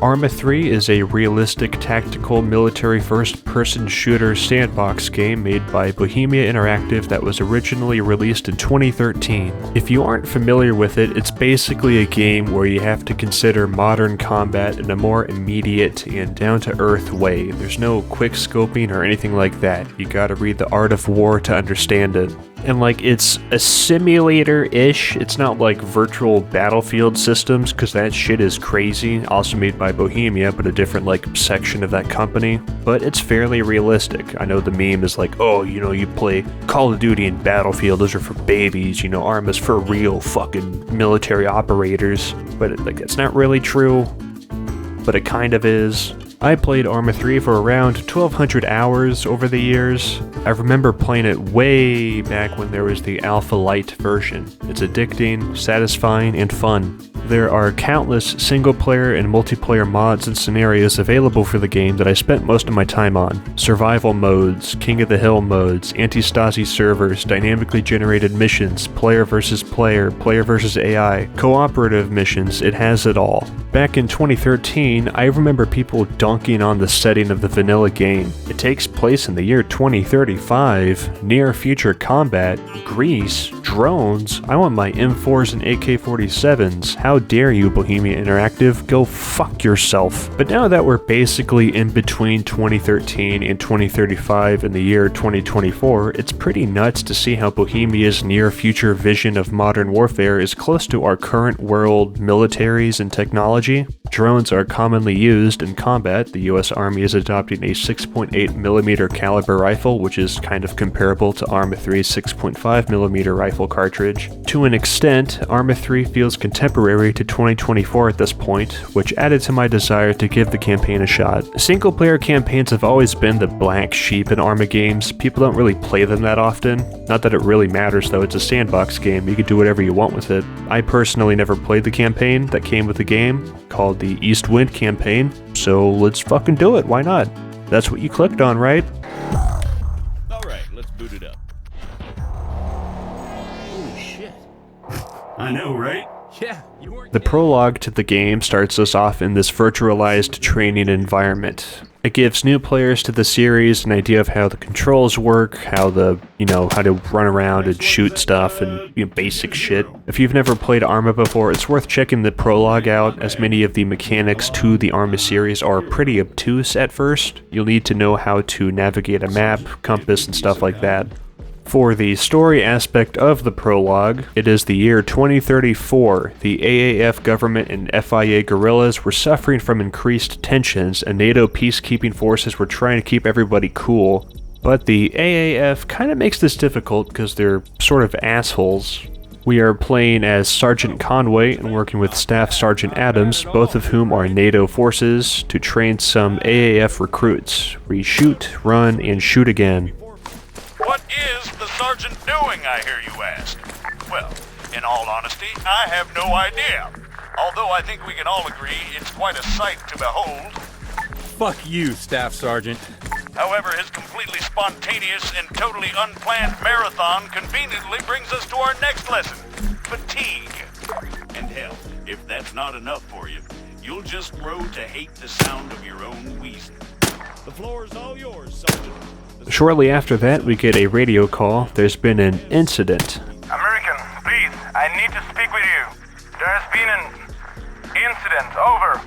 Arma 3 is a realistic, tactical, military first-person shooter sandbox game made by Bohemia Interactive that was originally released in 2013. If you aren't familiar with it, it's basically a game where you have to consider modern combat in a more immediate and down-to-earth way. There's no quick scoping or anything like that. You gotta read The Art of War to understand it. And it's a simulator-ish. It's not like virtual battlefield systems, because that shit is crazy. Also made by Bohemia, but a different section of that company. But it's fairly realistic. I know the meme is oh, you play Call of Duty and Battlefield, those are for babies, Arma's for real fucking military operators. But it's not really true, but it kind of is. I played Arma 3 for around 1,200 hours over the years. I remember playing it way back when there was the Alpha Light version. It's addicting, satisfying, and fun. There are countless single-player and multiplayer mods and scenarios available for the game that I spent most of my time on. Survival modes, King of the Hill modes, anti-Stasi servers, dynamically generated missions, player versus player, player versus AI, cooperative missions, it has it all. Back in 2013, I remember people dunking on the setting of the vanilla game. It takes place in the year 2035, near future combat, Greece, drones, I want my M4s and AK-47s, how dare you, Bohemia Interactive, go fuck yourself. But now that we're basically in between 2013 and 2035 in the year 2024, it's pretty nuts to see how Bohemia's near future vision of modern warfare is close to our current world militaries and technology. Drones are commonly used in combat. The US Army is adopting a 6.8mm caliber rifle, which is kind of comparable to Arma 3's 6.5mm rifle cartridge. To an extent, Arma 3 feels contemporary to 2024 at this point, which added to my desire to give the campaign a shot. Single-player campaigns have always been the black sheep in Arma games. People don't really play them that often. Not that it really matters though, it's a sandbox game, you can do whatever you want with it. I personally never played the campaign that came with the game, called the East Wind campaign, so let's fucking do it, why not? That's what you clicked on, right? Alright, let's boot it up. Holy shit. I know, right? Yeah, you weren't The prologue to the game starts us off in this virtualized training environment. It gives new players to the series an idea of how the controls work, how how to run around and shoot stuff and basic shit. If you've never played Arma before, it's worth checking the prologue out, as many of the mechanics to the Arma series are pretty obtuse at first. You'll need to know how to navigate a map, compass, and stuff like that. For the story aspect of the prologue, it is the year 2034. The AAF government and FIA guerrillas were suffering from increased tensions, and NATO peacekeeping forces were trying to keep everybody cool. But the AAF kind of makes this difficult because they're sort of assholes. We are playing as Sergeant Conway and working with Staff Sergeant Adams, both of whom are NATO forces, to train some AAF recruits. We shoot, run, and shoot again. What is the sergeant doing, I hear you ask? Well, in all honesty, I have no idea. Although I think we can all agree it's quite a sight to behold. Fuck you, Staff Sergeant. However, his completely spontaneous and totally unplanned marathon conveniently brings us to our next lesson, fatigue. And hell, if that's not enough for you, you'll just grow to hate the sound of your own wheezing. The floor is all yours, Sergeant. Shortly after that, we get a radio call. There's been an incident. American, please, I need to speak with you. There has been an incident, over.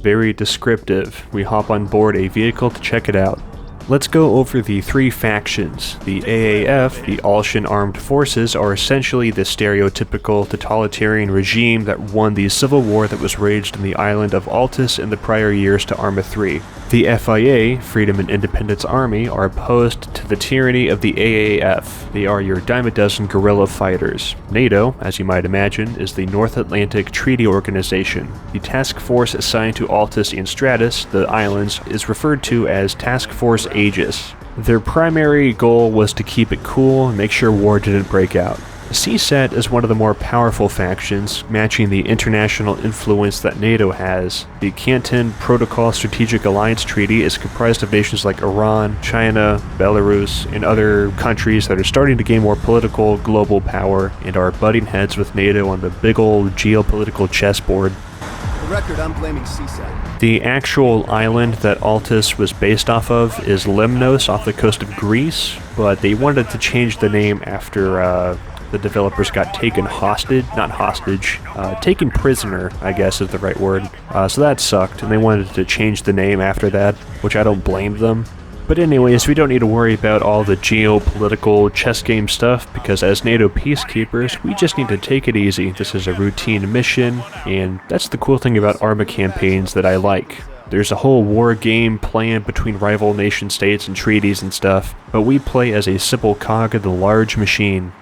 Very descriptive. We hop on board a vehicle to check it out. Let's go over the three factions. The AAF, the Altian Armed Forces, are essentially the stereotypical totalitarian regime that won the civil war that was waged in the island of Altus in the prior years to Arma 3. The FIA, Freedom and Independence Army, are opposed to the tyranny of the AAF. They are your dime a dozen guerrilla fighters. NATO, as you might imagine, is the North Atlantic Treaty Organization. The task force assigned to Altus and Stratis, the islands, is referred to as Task Force Aegis. Their primary goal was to keep it cool and make sure war didn't break out. CSAT is one of the more powerful factions, matching the international influence that NATO has. The Canton Protocol Strategic Alliance Treaty is comprised of nations like Iran, China, Belarus, and other countries that are starting to gain more political global power and are butting heads with NATO on the big old geopolitical chessboard. The record, I'm blaming Seaside. The actual island that Altus was based off of is Lemnos off the coast of Greece, but they wanted to change the name after the developers got taken hostage, not hostage, taken prisoner, I guess is the right word. So that sucked, and they wanted to change the name after that, which I don't blame them. But anyways, we don't need to worry about all the geopolitical chess game stuff, because as NATO peacekeepers, we just need to take it easy. This is a routine mission, and that's the cool thing about Arma campaigns that I like. There's a whole war game planned between rival nation states and treaties and stuff, but we play as a simple cog of the large machine.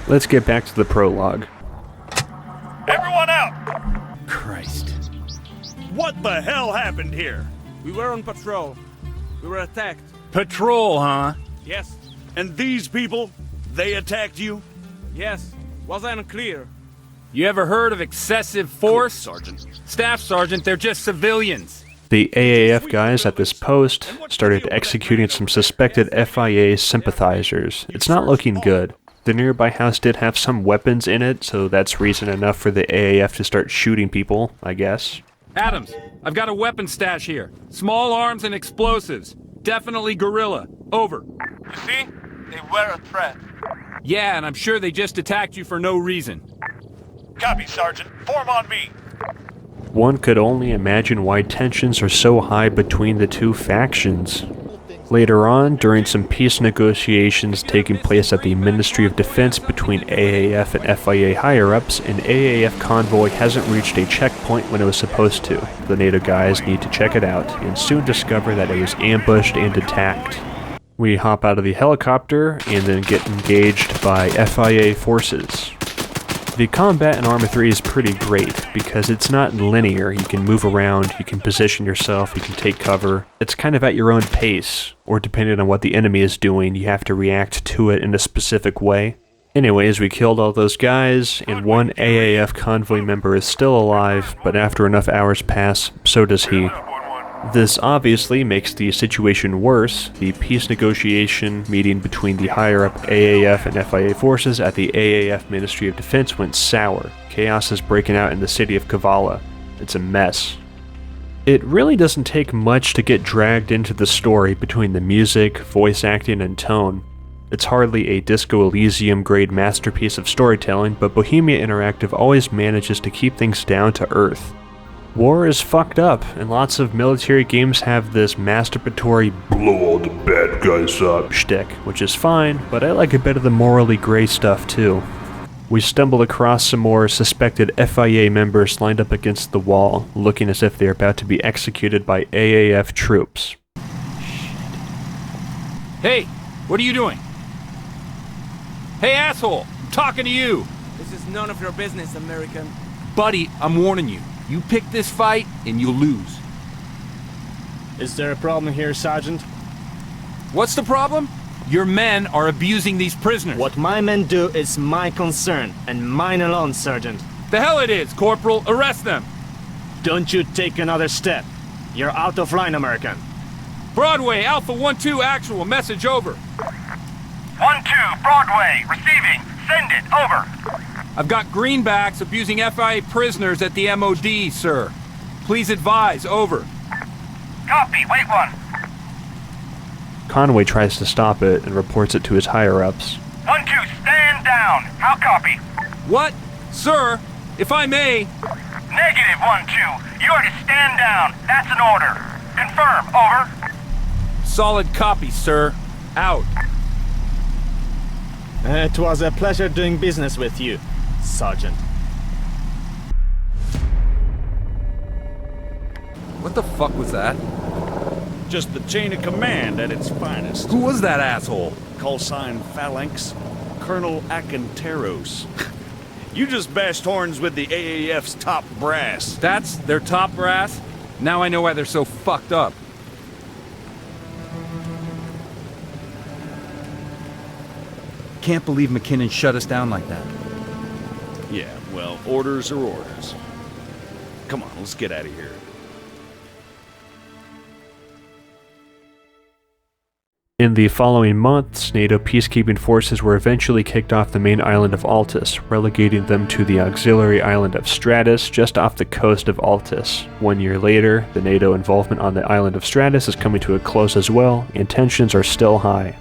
Let's get back to the prologue. Everyone out! Christ. What the hell happened here? We were on patrol. We were attacked. Patrol, huh? Yes. And these people, they attacked you? Yes. Was I unclear? You ever heard of excessive force? Sergeant. Staff Sergeant, they're just civilians. The AAF guys at this post started executing some suspected FIA sympathizers. It's not looking good. The nearby house did have some weapons in it, so that's reason enough for the AAF to start shooting people, I guess. Adams, I've got a weapon stash here. Small arms and explosives. Definitely Guerrilla. Over. You see? They were a threat. Yeah, and I'm sure they just attacked you for no reason. Copy, Sergeant. Form on me. One could only imagine why tensions are so high between the two factions. Later on, during some peace negotiations taking place at the Ministry of Defense between AAF and FIA higher-ups, an AAF convoy hasn't reached a checkpoint when it was supposed to. The NATO guys need to check it out, and soon discover that it was ambushed and attacked. We hop out of the helicopter, and then get engaged by FIA forces. The combat in Arma 3 is pretty great, because it's not linear. You can move around, you can position yourself, you can take cover. It's kind of at your own pace, or depending on what the enemy is doing, you have to react to it in a specific way. Anyways, we killed all those guys, and one AAF convoy member is still alive, but after enough hours pass, so does he. This obviously makes the situation worse. The peace negotiation meeting between the higher-up AAF and FIA forces at the AAF Ministry of Defense went sour. Chaos is breaking out in the city of Kavala. It's a mess. It really doesn't take much to get dragged into the story between the music, voice acting, and tone. It's hardly a Disco Elysium grade masterpiece of storytelling, but Bohemia Interactive always manages to keep things down to earth. War is fucked up, and lots of military games have this masturbatory blow all the bad guys up shtick, which is fine, but I like a bit of the morally gray stuff too. We stumble across some more suspected FIA members lined up against the wall, looking as if they're about to be executed by AAF troops. Hey, what are you doing? Hey, asshole! I'm talking to you! This is none of your business, American. Buddy, I'm warning you. You pick this fight, and you'll lose. Is there a problem here, Sergeant? What's the problem? Your men are abusing these prisoners. What my men do is my concern, and mine alone, Sergeant. The hell it is, Corporal! Arrest them! Don't you take another step. You're out of line, American. Broadway, Alpha 1-2 actual, message over. 1-2, Broadway, receiving. Send it, over. I've got greenbacks abusing FIA prisoners at the MOD, sir. Please advise, over. Copy, wait one. Conway tries to stop it and reports it to his higher-ups. 1-2, stand down. How copy? What? Sir, if I may... Negative, 1-2. You are to stand down. That's an order. Confirm, over. Solid copy, sir. Out. It was a pleasure doing business with you, Sergeant. What the fuck was that? Just the chain of command at its finest. Who was that asshole? Call sign Phalanx, Colonel Akinteros. You just bashed horns with the AAF's top brass. That's their top brass? Now I know why they're so fucked up. Can't believe McKinnon shut us down like that. Yeah, well, orders are orders. Come on, let's get out of here. In the following months, NATO peacekeeping forces were eventually kicked off the main island of Altus, relegating them to the auxiliary island of Stratis just off the coast of Altus. 1 year later, the NATO involvement on the island of Stratis is coming to a close as well, and tensions are still high.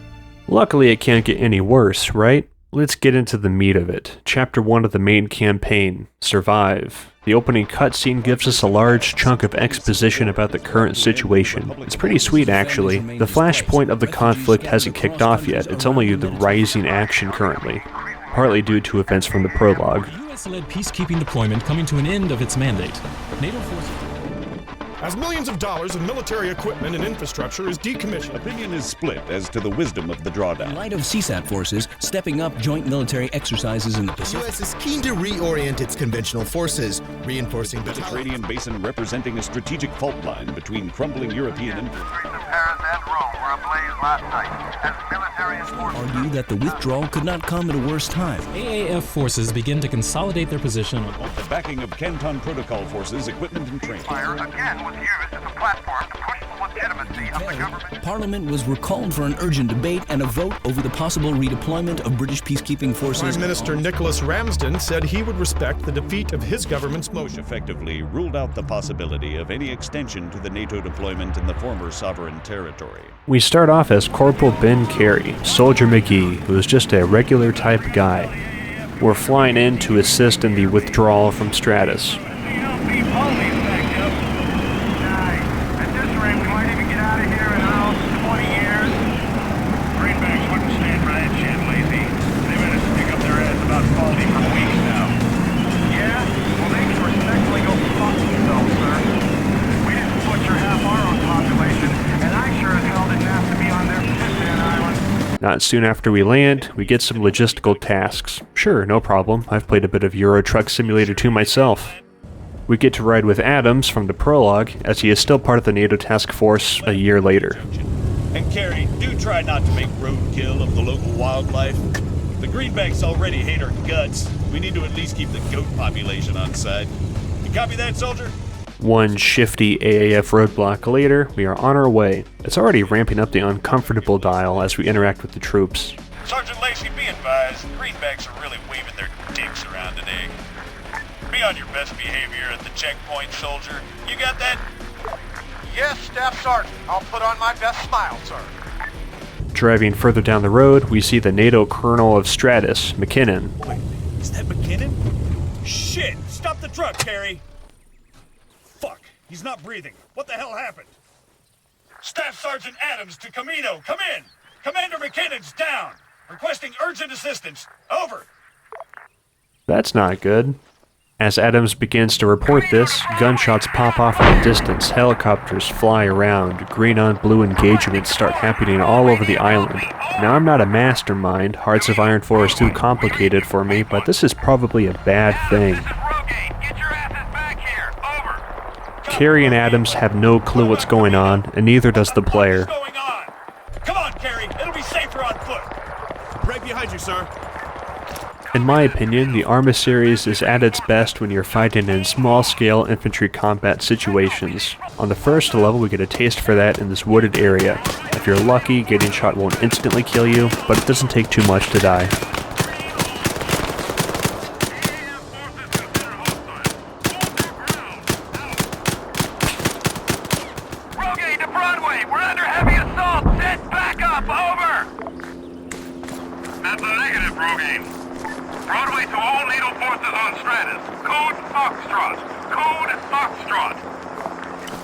Luckily, it can't get any worse, right? Let's get into the meat of it. Chapter 1 of the main campaign, Survive. The opening cutscene gives us a large chunk of exposition about the current situation. It's pretty sweet, actually. The flashpoint of the conflict hasn't kicked off yet, it's only the rising action currently, partly due to events from the prologue. US-led peacekeeping deployment coming to an end of its mandate. NATO forces... As millions of dollars of military equipment and infrastructure is decommissioned. Opinion is split as to the wisdom of the drawdown. In light of CSAT forces stepping up joint military exercises in the Pacific. The U.S. is keen to reorient its conventional forces, reinforcing the Mediterranean basin representing a strategic fault line between crumbling European influence. Argue that the withdrawal could not come at a worse time. AAF forces begin to consolidate their position on the backing of Canton Protocol forces, equipment and training. Fire again was used as a platform to push the legitimacy of the government. Parliament was recalled for an urgent debate and a vote over the possible redeployment of British peacekeeping forces. Prime Minister Nicholas Ramsden said he would respect the defeat of his government's motion. Effectively ruled out the possibility of any extension to the NATO deployment in the former sovereign territory. We start off as Corporal Ben Carey, Soldier McGee, who is just a regular type guy. We're flying in to assist in the withdrawal from Stratis. Not soon after we land, we get some logistical tasks. Sure, no problem. I've played a bit of Euro Truck Simulator 2 myself. We get to ride with Adams from the Prologue, as he is still part of the NATO task force a year later. And Carey, do try not to make roadkill of the local wildlife. The greenbacks already hate our guts. We need to at least keep the goat population on side. You copy that, soldier? One shifty AAF roadblock later, we are on our way. It's already ramping up the uncomfortable dial as we interact with the troops. Sergeant Lacey, be advised, greenbacks are really waving their dicks around today. Be on your best behavior at the checkpoint, soldier. You got that? Yes, Staff Sergeant. I'll put on my best smile, sir. Driving further down the road, we see the NATO colonel of Stratis, McKinnon. Wait, is that McKinnon? Shit! Stop the truck, Carey! Fuck, he's not breathing. What the hell happened? Staff Sergeant Adams to Camino, come in! Commander McKinnon's down! Requesting urgent assistance. Over! That's not good. As Adams begins to report this, gunshots pop off in the distance, helicopters fly around, green on blue engagements start happening all over the island. Now I'm not a mastermind, Hearts of Iron 4 is too complicated for me, but this is probably a bad thing. Carey and Adams have no clue what's going on, and neither does the player. Come on, Carey, it'll be safer on foot. Right behind you, sir. In my opinion, the Arma series is at its best when you're fighting in small-scale infantry combat situations. On the first level, we get a taste for that in this wooded area. If you're lucky, getting shot won't instantly kill you, but it doesn't take too much to die. Broadway to all NATO forces on Stratis. Code Foxtrot. Code Foxtrot.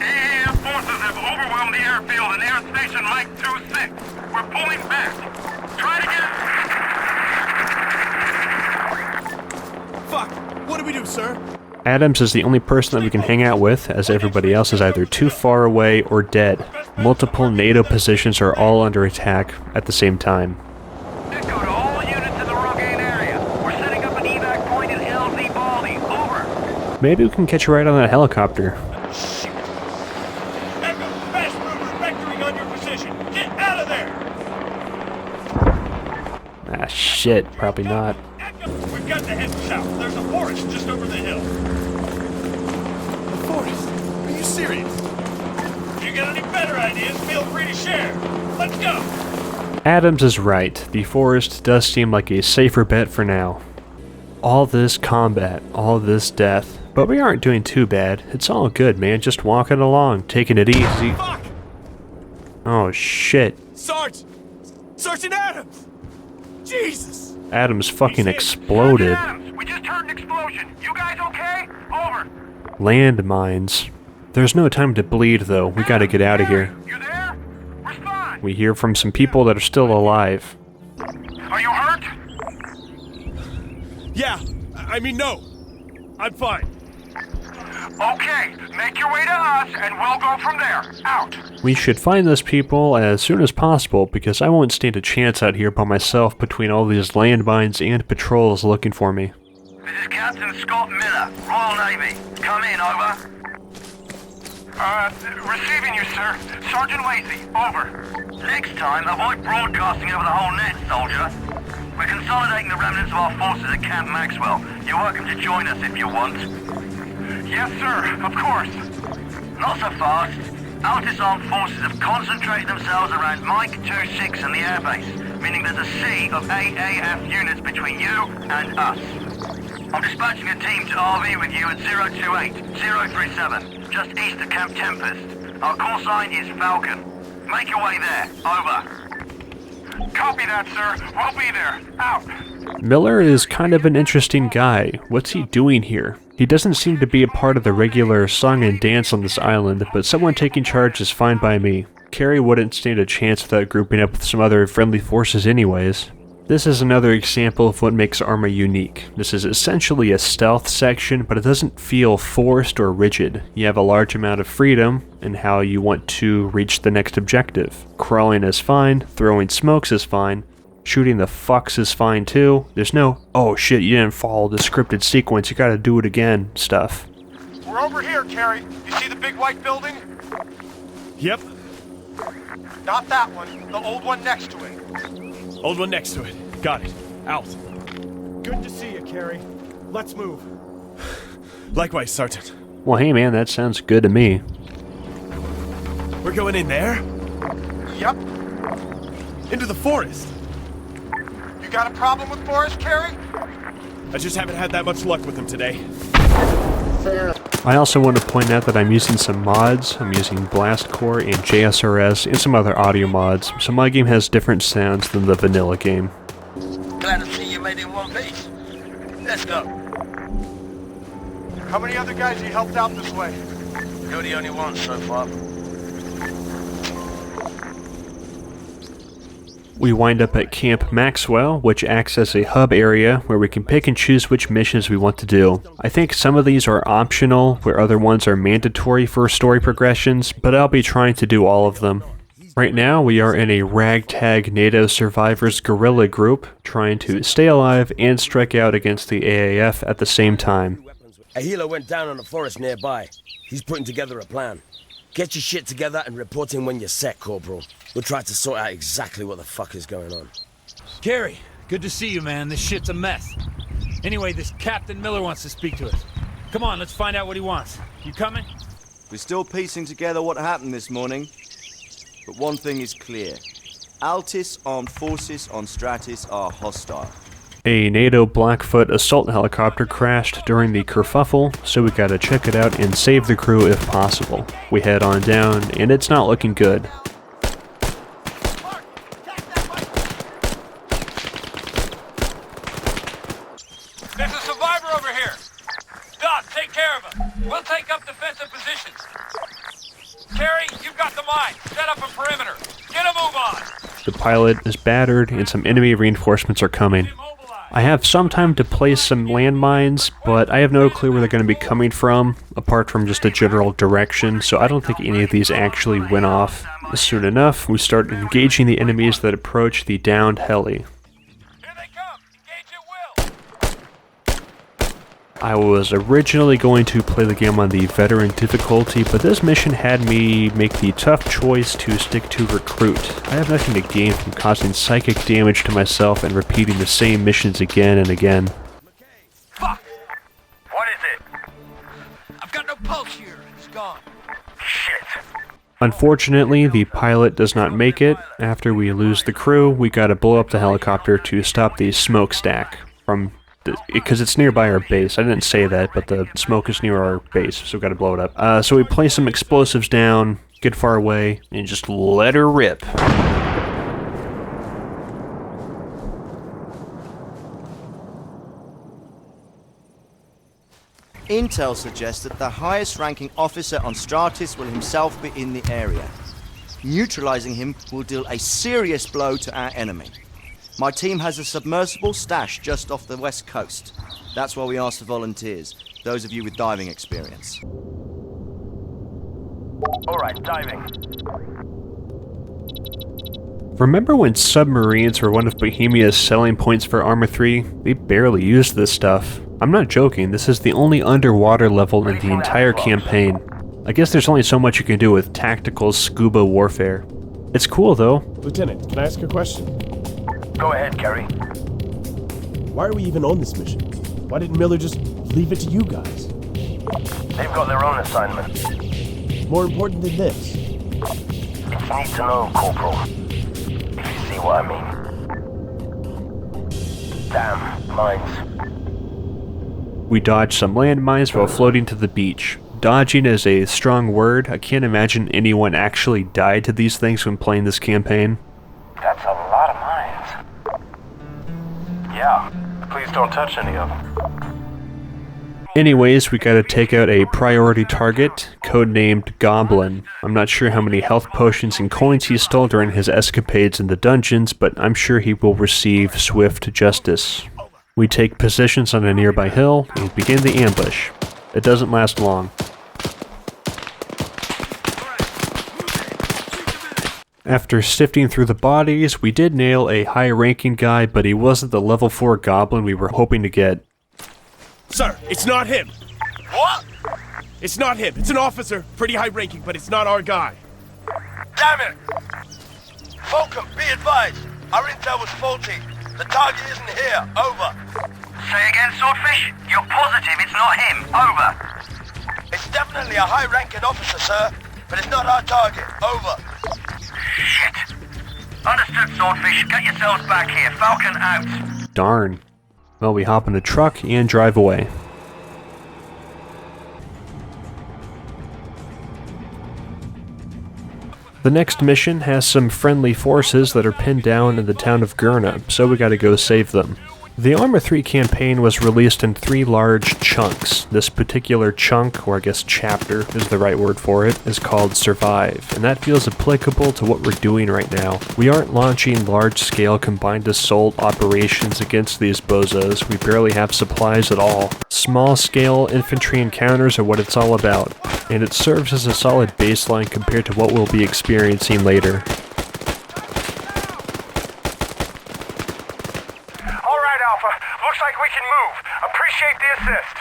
AAF forces have overwhelmed the airfield and Air Station Mike 26. We're pulling back. Try to get... Fuck! What do we do, sir? Adams is the only person that we can hang out with, as everybody else is either too far away or dead. Multiple NATO positions are all under attack at the same time. Maybe we can catch a ride on that helicopter. Shit. Echo, fast mover vectoring on your position. Get out of there! Ah, shit. Probably not. Echo, we've got to head south. There's a forest just over the hill. The forest? Are you serious? If you got any better ideas, feel free to share. Let's go! Adams is right, the forest does seem like a safer bet for now. All this combat, all this death, but we aren't doing too bad. It's all good, man, just walking along, taking it easy. Fuck! Oh shit. Sergeant Adams! Jesus! Adams fucking exploded. Adams, we just heard an explosion. You guys okay? Over. Landmines. There's no time to bleed though, we gotta get out of here. You there? Respond. We hear from some people that are still alive. Are you hurt? Yeah, I mean, no. I'm fine. Okay, make your way to us and we'll go from there. Out. We should find those people as soon as possible because I won't stand a chance out here by myself between all these landmines and patrols looking for me. This is Captain Scott Miller, Royal Navy. Come in, over. Receiving you, sir. Sergeant Lacey, over. Next time, avoid broadcasting over the whole net, soldier. We're consolidating the remnants of our forces at Camp Maxwell. You're welcome to join us if you want. Yes, sir, of course. Not so fast. Altus armed forces have concentrated themselves around Mike 26 and the airbase, meaning there's a sea of AAF units between you and us. I'm dispatching a team to RV with you at 028-037, just east of Camp Tempest. Our call sign is Falcon. Make your way there. Over. Copy that, sir. We'll be there. Out. Miller is kind of an interesting guy. What's he doing here? He doesn't seem to be a part of the regular song and dance on this island, but someone taking charge is fine by me. Carrie wouldn't stand a chance without grouping up with some other friendly forces anyways. This is another example of what makes Arma unique. This is essentially a stealth section, but it doesn't feel forced or rigid. You have a large amount of freedom in how you want to reach the next objective. Crawling is fine, throwing smokes is fine, shooting the fucks is fine too. There's no, oh shit, you didn't follow the scripted sequence, you gotta do it again stuff. We're over here, Terry. You see the big white building? Yep, Not that one. The old one next to it. old one next to it. Got it. Out. Good to see you, Carrie. Let's move. Likewise, Sergeant. Well, hey man, that sounds good to me. We're going in there? Yep. Into the forest. You got a problem with Boris, Carrie? I just haven't had that much luck with him today. I also want to point out that I'm using some mods. I'm using Blast Core and JSRS and some other audio mods, so my game has different sounds than the vanilla game. Glad to see you made it in one piece. Let's go. How many other guys you helped out this way? You're the only one so far. We wind up at Camp Maxwell, which acts as a hub area where we can pick and choose which missions we want to do. I think some of these are optional, where other ones are mandatory for story progressions, but I'll be trying to do all of them. Right now, we are in a ragtag NATO survivors guerrilla group, trying to stay alive and strike out against the AAF at the same time. A healer went down on the forest nearby. He's putting together a plan. Get your shit together and report in when you're set, Corporal. We'll try to sort out exactly what the fuck is going on. Carrie, good to see you, man. This shit's a mess. Anyway, this Captain Miller wants to speak to us. Come on, let's find out what he wants. You coming? We're still piecing together what happened this morning. But one thing is clear. Altus armed forces on Stratis are hostile. A NATO Blackfoot assault helicopter crashed during the kerfuffle, so we gotta check it out and save the crew if possible. We head on down, and it's not looking good. There's a survivor over here. Doc, take care of him. We'll take up defensive positions. Carrie, you've got the mine. Set up a perimeter. Get a move on. The pilot is battered, and some enemy reinforcements are coming. I have some time to place some landmines, but I have no clue where they're going to be coming from, apart from just a general direction, so I don't think any of these actually went off. Soon enough, we start engaging the enemies that approach the downed heli. I was originally going to play the game on the veteran difficulty, but this mission had me make the tough choice to stick to recruit. I have nothing to gain from causing psychic damage to myself and repeating the same missions again and again. Fuck! What is it? I've got no pulse here. It's gone. Shit. Unfortunately, the pilot does not make it. After we lose the crew, we gotta blow up the helicopter to stop the smokestack from because it's nearby our base. I didn't say that, but the smoke is near our base, so we gotta blow it up. So we place some explosives down, get far away, and just let her rip. Intel suggests that the highest-ranking officer on Stratis will himself be in the area. Neutralizing him will deal a serious blow to our enemy. My team has a submersible stashed just off the west coast. That's why we asked for volunteers, those of you with diving experience. Alright, diving. Remember when submarines were one of Bohemia's selling points for Arma 3? They barely used this stuff. I'm not joking, this is the only underwater level in the entire campaign. I guess there's only so much you can do with tactical scuba warfare. It's cool though. Lieutenant, can I ask a question? Go ahead, Kerry. Why are we even on this mission? Why didn't Miller just leave it to you guys? They've got their own assignment. More important than this. It's need to know, Corporal. If you see what I mean. Damn, mines. We dodged some landmines while floating to the beach. Dodging is a strong word. I can't imagine anyone actually died to these things when playing this campaign. That's a lot of mines. Yeah, please don't touch any of them. Anyways, we gotta take out a priority target, codenamed Goblin. I'm not sure how many health potions and coins he stole during his escapades in the dungeons, but I'm sure he will receive swift justice. We take positions on a nearby hill and begin the ambush. It doesn't last long. After sifting through the bodies, we did nail a high-ranking guy, but he wasn't the level 4 goblin we were hoping to get. Sir, it's not him. What? It's not him. It's an officer, pretty high-ranking, but it's not our guy. Damn it! Falcon, be advised. Our intel was faulty. The target isn't here. Over. Say again, Swordfish? You're positive it's not him. Over. It's definitely a high-ranking officer, sir, but it's not our target. Over. Shit. Understood, Swordfish. Get yourselves back here. Falcon out. Darn. Well, we hop in a truck and drive away. The next mission has some friendly forces that are pinned down in the town of Guerrilla, so we gotta go save them. The Arma 3 campaign was released in 3 large chunks. This particular chunk, or I guess chapter is the right word for it, is called Survive, and that feels applicable to what we're doing right now. We aren't launching large-scale combined assault operations against these bozos. We barely have supplies at all. Small-scale infantry encounters are what it's all about, and it serves as a solid baseline compared to what we'll be experiencing later. Looks like we can move. Appreciate the assist.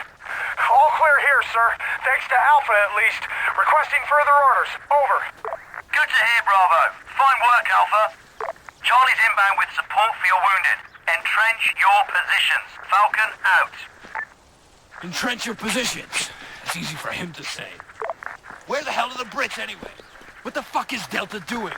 All clear here, sir. Thanks to Alpha, at least. Requesting further orders. Over. Good to hear, Bravo. Fine work, Alpha. Charlie's inbound with support for your wounded. Entrench your positions. Falcon out. Entrench your positions. It's easy for him to say. Where the hell are the Brits, anyway? What the fuck is Delta doing?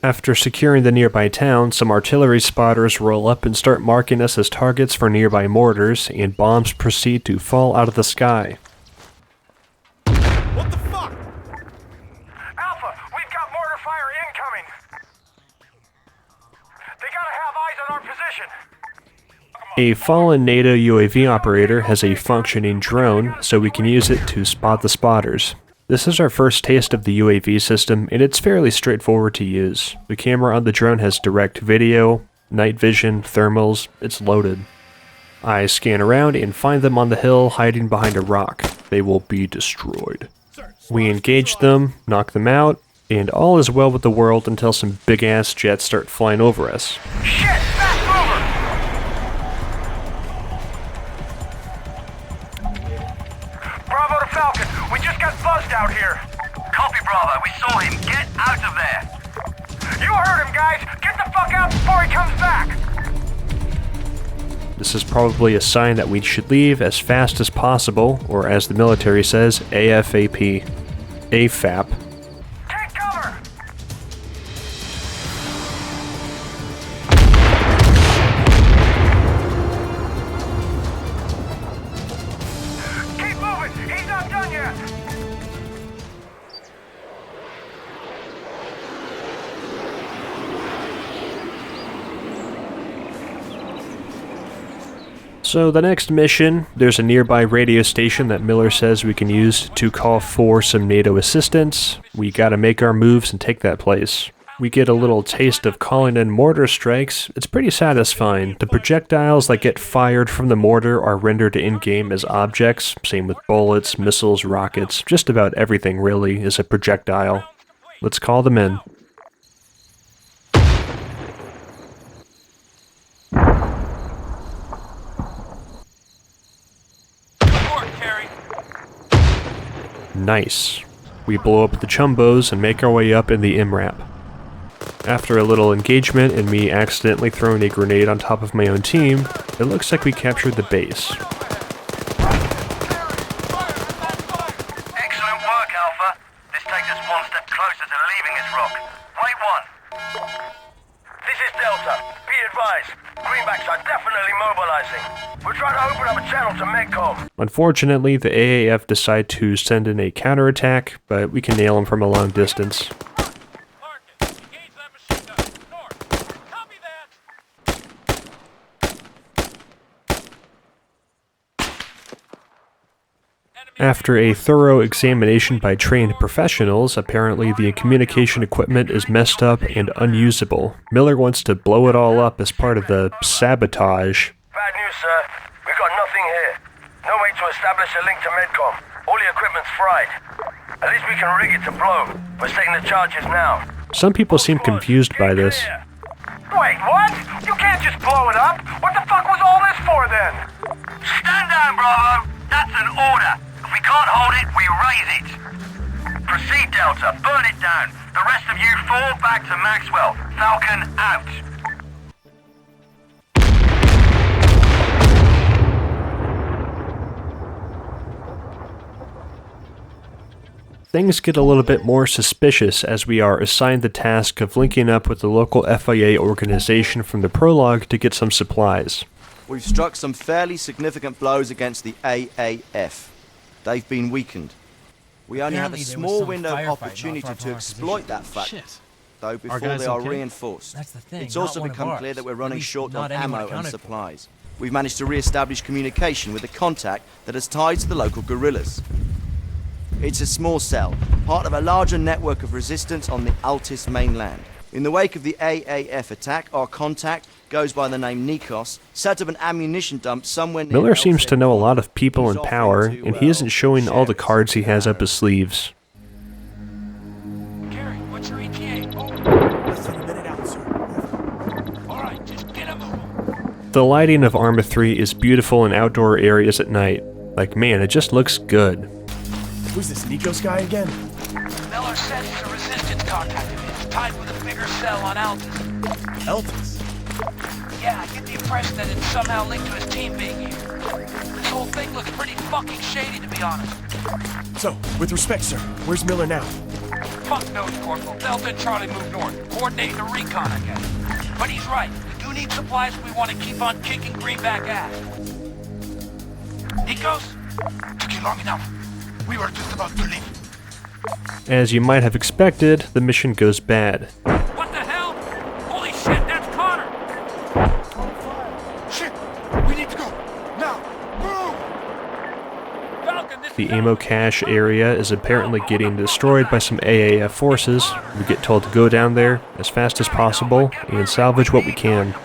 After securing the nearby town, some artillery spotters roll up and start marking us as targets for nearby mortars, and bombs proceed to fall out of the sky. What the fuck? Alpha, we've got mortar fire incoming. They gotta have eyes on our position. A fallen NATO UAV operator has a functioning drone, so we can use it to spot the spotters. This is our first taste of the UAV system, and it's fairly straightforward to use. The camera on the drone has direct video, night vision, thermals, it's loaded. I scan around and find them on the hill hiding behind a rock. They will be destroyed. We engage them, knock them out, and all is well with the world until some big-ass jets start flying over us. Shit! Fast mover! Bravo to Falcon. We just got buzzed out here. Copy, Bravo. We saw him. Get out of there. You heard him, guys. Get the fuck out before he comes back. This is probably a sign that we should leave as fast as possible, or as the military says, AFAP. AFAP. Take cover! Keep moving! He's not done yet! So the next mission, there's a nearby radio station that Miller says we can use to call for some NATO assistance. We gotta make our moves and take that place. We get a little taste of calling in mortar strikes. It's pretty satisfying. The projectiles that get fired from the mortar are rendered in-game as objects. Same with bullets, missiles, rockets. Just about everything really is a projectile. Let's call them in. Nice. We blow up the Chumbos and make our way up in the MRAP. After a little engagement and me accidentally throwing a grenade on top of my own team, it looks like we captured the base. Excellent work, Alpha. This takes us one step closer to leaving this rock. Wait one. This is Delta. Be advised. Greenbacks are definitely mobilizing. We're trying to open up a channel to Medcom. Unfortunately, the AAF decide to send in a counterattack, but we can nail them from a long distance. After a thorough examination by trained professionals, apparently the communication equipment is messed up and unusable. Miller wants to blow it all up as part of the Sabotage. Bad news, sir. We've got nothing here. No way to establish a link to Medcom. All the equipment's fried. At least we can rig it to blow. We're setting the charges now. Some people seem confused by this. Wait, what? You can't just blow it up. What the fuck was all this for then? Stand down, Bravo. That's an order. If we can't hold it, we raise it. Proceed, Delta. Burn it down. The rest of you fall back to Maxwell. Falcon out. Things get a little bit more suspicious as we are assigned the task of linking up with the local FIA organization from the Prologue to get some supplies. We've struck some fairly significant blows against the AAF. They've been weakened. We only have a small window of opportunity to exploit that fact, though, before they are reinforced. It's also become clear that we're running short on ammo and supplies. We've managed to re-establish communication with a contact that has ties to the local guerrillas. It's a small cell, part of a larger network of resistance on the Altus mainland. In the wake of the AAF attack, our contact goes by the name Nikos, set up an ammunition dump somewhere near... Miller seems to know a lot of people in power, and he isn't showing all the cards he has up his sleeves. Gary, what's your ETA? Less than a minute out, sir. Alright, just get a move. The lighting of Arma 3 is beautiful in outdoor areas at night. Like, man, it just looks good. Who's this Nikos guy again? Miller says he's a resistance contact of his, tied with a bigger cell on Altus. Altus? Yeah, I get the impression that it's somehow linked to his team being here. This whole thing looks pretty fucking shady, to be honest. So, with respect, sir, where's Miller now? Fuck knows, Corporal. Delta and Charlie moved north, coordinating the recon, I guess. But he's right. We do need supplies if we want to keep on kicking Greenback ass. Nikos? Took you long enough. We were just about to leave. As you might have expected, the mission goes bad. What the hell? Holy shit, that's Connor! Shit! We need to go! Now! Move! Falcon, this The ammo cache area is apparently getting destroyed by some AAF forces. We get told to go down there as fast as possible and salvage what we can.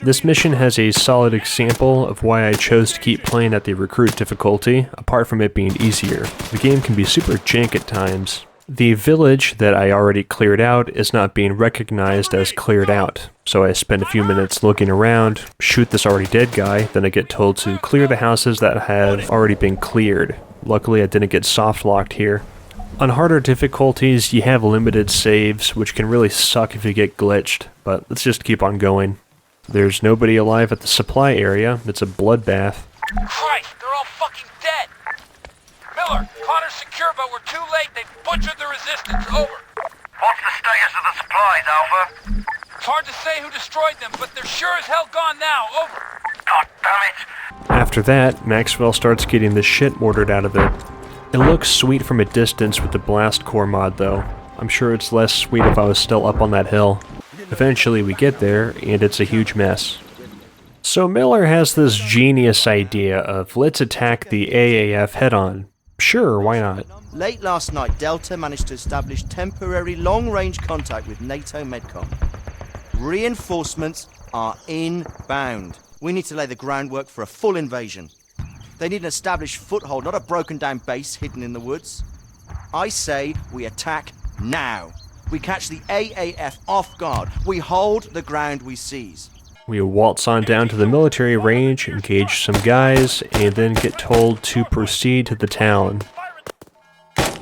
This mission has a solid example of why I chose to keep playing at the recruit difficulty, apart from it being easier. The game can be super jank at times. The village that I already cleared out is not being recognized as cleared out, so I spend a few minutes looking around, shoot this already dead guy, then I get told to clear the houses that have already been cleared. Luckily I didn't get soft locked here. On harder difficulties, you have limited saves, which can really suck if you get glitched, but let's just keep on going. There's nobody alive at the supply area. It's a bloodbath. Christ, they're all fucking dead! Miller, Connor's secure, but we're too late. They butchered the resistance. Over. What's the status of the supplies, Alpha? It's hard to say who destroyed them, but they're sure as hell gone now. Over. God damn it! After that, Maxwell starts getting the shit mortared out of it. It looks sweet from a distance with the blast core mod though. I'm sure it's less sweet if I was still up on that hill. Eventually we get there, and it's a huge mess. So Miller has this genius idea of let's attack the AAF head-on. Sure, why not? Late last night, Delta managed to establish temporary long-range contact with NATO Medcom. Reinforcements are inbound. We need to lay the groundwork for a full invasion. They need an established foothold, not a broken-down base hidden in the woods. I say we attack now. We catch the AAF off guard. We hold the ground we seize. We waltz on down to the military range, engage some guys, and then get told to proceed to the town. This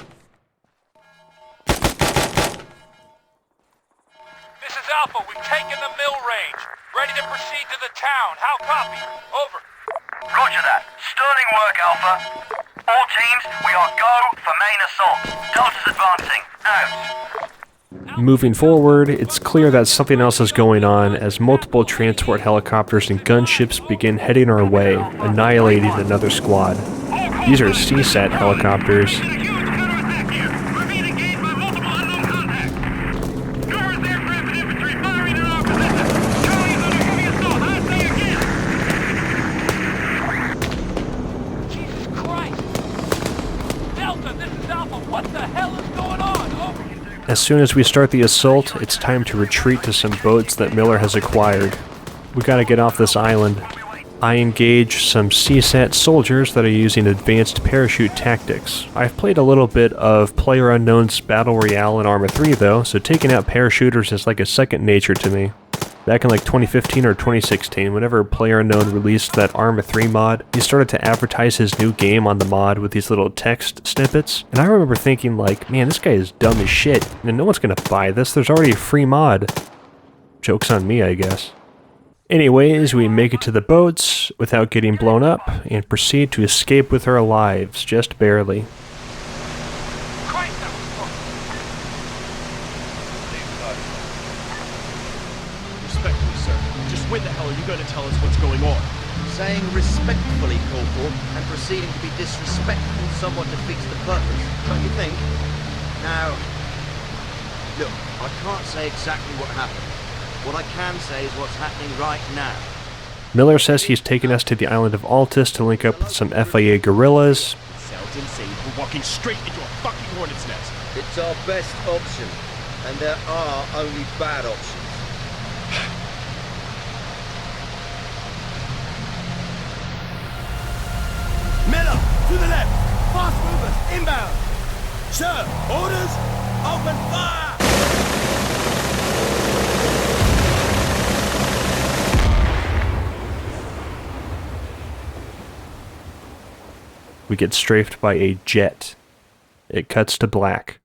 is Alpha. We've taken the mill range. Ready to proceed to the town. How copy? Over. Roger that. Sterling work, Alpha. All teams, we are go for main assault. Delta's advancing. Out. Moving forward, it's clear that something else is going on as multiple transport helicopters and gunships begin heading our way, annihilating another squad. These are CSAT helicopters. As soon as we start the assault, it's time to retreat to some boats that Miller has acquired. We gotta get off this island. I engage some CSAT soldiers that are using advanced parachute tactics. I've played a little bit of PlayerUnknown's Battle Royale in Arma 3 though, so taking out parachuters is like a second nature to me. Back in like 2015 or 2016, whenever PlayerUnknown released that Arma 3 mod, he started to advertise his new game on the mod with these little text snippets, and I remember thinking like, man, this guy is dumb as shit, and no one's gonna buy this, there's already a free mod. Joke's on me, I guess. Anyways, we make it to the boats without getting blown up, and proceed to escape with our lives, just barely. When the hell are you going to tell us what's going on? Saying respectfully, Corporal, and proceeding to be disrespectful somewhat defeats the purpose, don't you think? Now, look, I can't say exactly what happened. What I can say is what's happening right now. Miller says he's taken us to the island of Altus to link up with some FIA guerrillas. Sounds insane. We're walking straight into a fucking hornet's nest. It's our best option, and there are only bad options. Miller, to the left! Fast movers, inbound! Sir, orders, open fire! We get strafed by a jet. It cuts to black.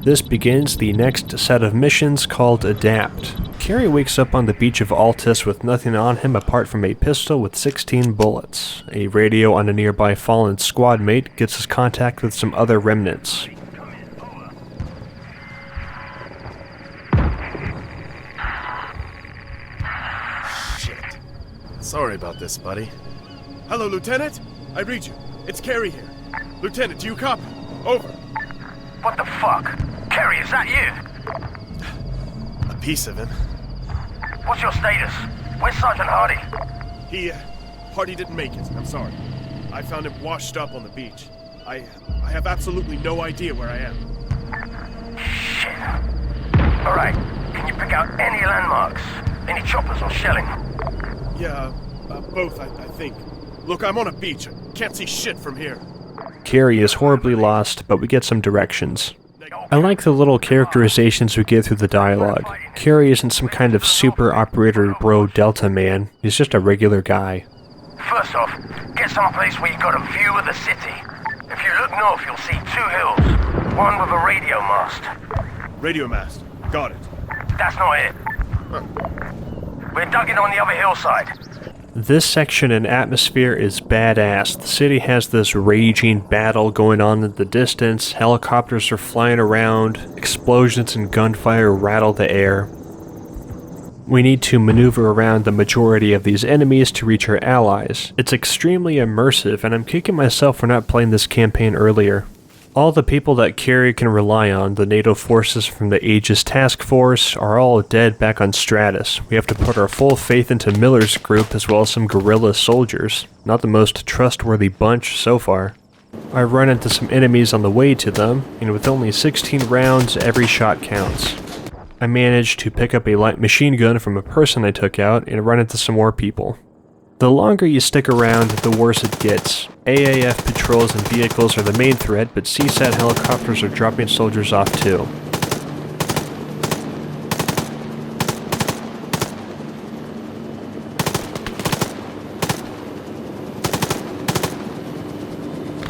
This begins the next set of missions called Adapt. Carey wakes up on the beach of Altus with nothing on him apart from a pistol with 16 bullets. A radio on a nearby fallen squad mate gets us contact with some other remnants. Shit. Sorry about this, buddy. Hello, Lieutenant? I read you. It's Carey here. Lieutenant, do you copy? Over. What the fuck? Carey, is that you? A piece of him. What's your status? Where's Sergeant Hardy? Hardy didn't make it. I'm sorry. I found him washed up on the beach. I have absolutely no idea where I am. Shit. Alright, can you pick out any landmarks? Any choppers or shelling? Yeah, both, I think. Look, I'm on a beach. I can't see shit from here. Carey is horribly lost, but we get some directions. I like the little characterizations we get through the dialogue. Carey isn't some kind of super operator bro Delta man, he's just a regular guy. First off, get someplace where you got a view of the city. If you look north, you'll see two hills, one with a radio mast. Radio mast. Got it. That's not it. We're dug in on the other hillside. This section and atmosphere is badass. The city has this raging battle going on in the distance, helicopters are flying around, explosions and gunfire rattle the air. We need to maneuver around the majority of these enemies to reach our allies. It's extremely immersive, and I'm kicking myself for not playing this campaign earlier. All the people that Carrie can rely on, the NATO forces from the Aegis Task Force, are all dead back on Stratis. We have to put our full faith into Miller's group as well as some guerrilla soldiers. Not the most trustworthy bunch so far. I run into some enemies on the way to them, and with only 16 rounds, every shot counts. I managed to pick up a light machine gun from a person I took out and run into some more people. The longer you stick around, the worse it gets. AAF patrols and vehicles are the main threat, but CSAT helicopters are dropping soldiers off too.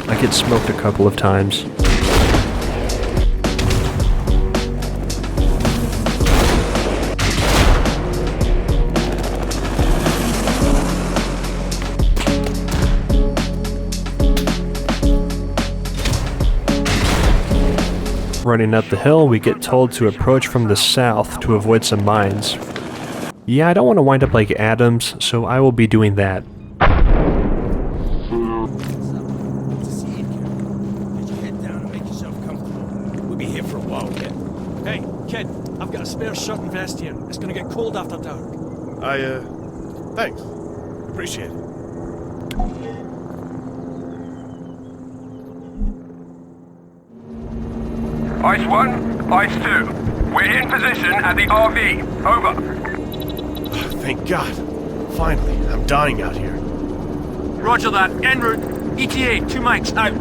I get smoked a couple of times. Running up the hill, we get told to approach from the south to avoid some mines. Yeah, I don't want to wind up like Adams, so I will be doing that. We'll be here for a while, kid. Hey, kid, I've got a spare shirt and vest here. It's gonna get cold after dark. Thanks. Appreciate it. Ice 1, Ice 2. We're in position at the RV. Over. Thank God. Finally, I'm dying out here. Roger that. En route. ETA, 2 mics out.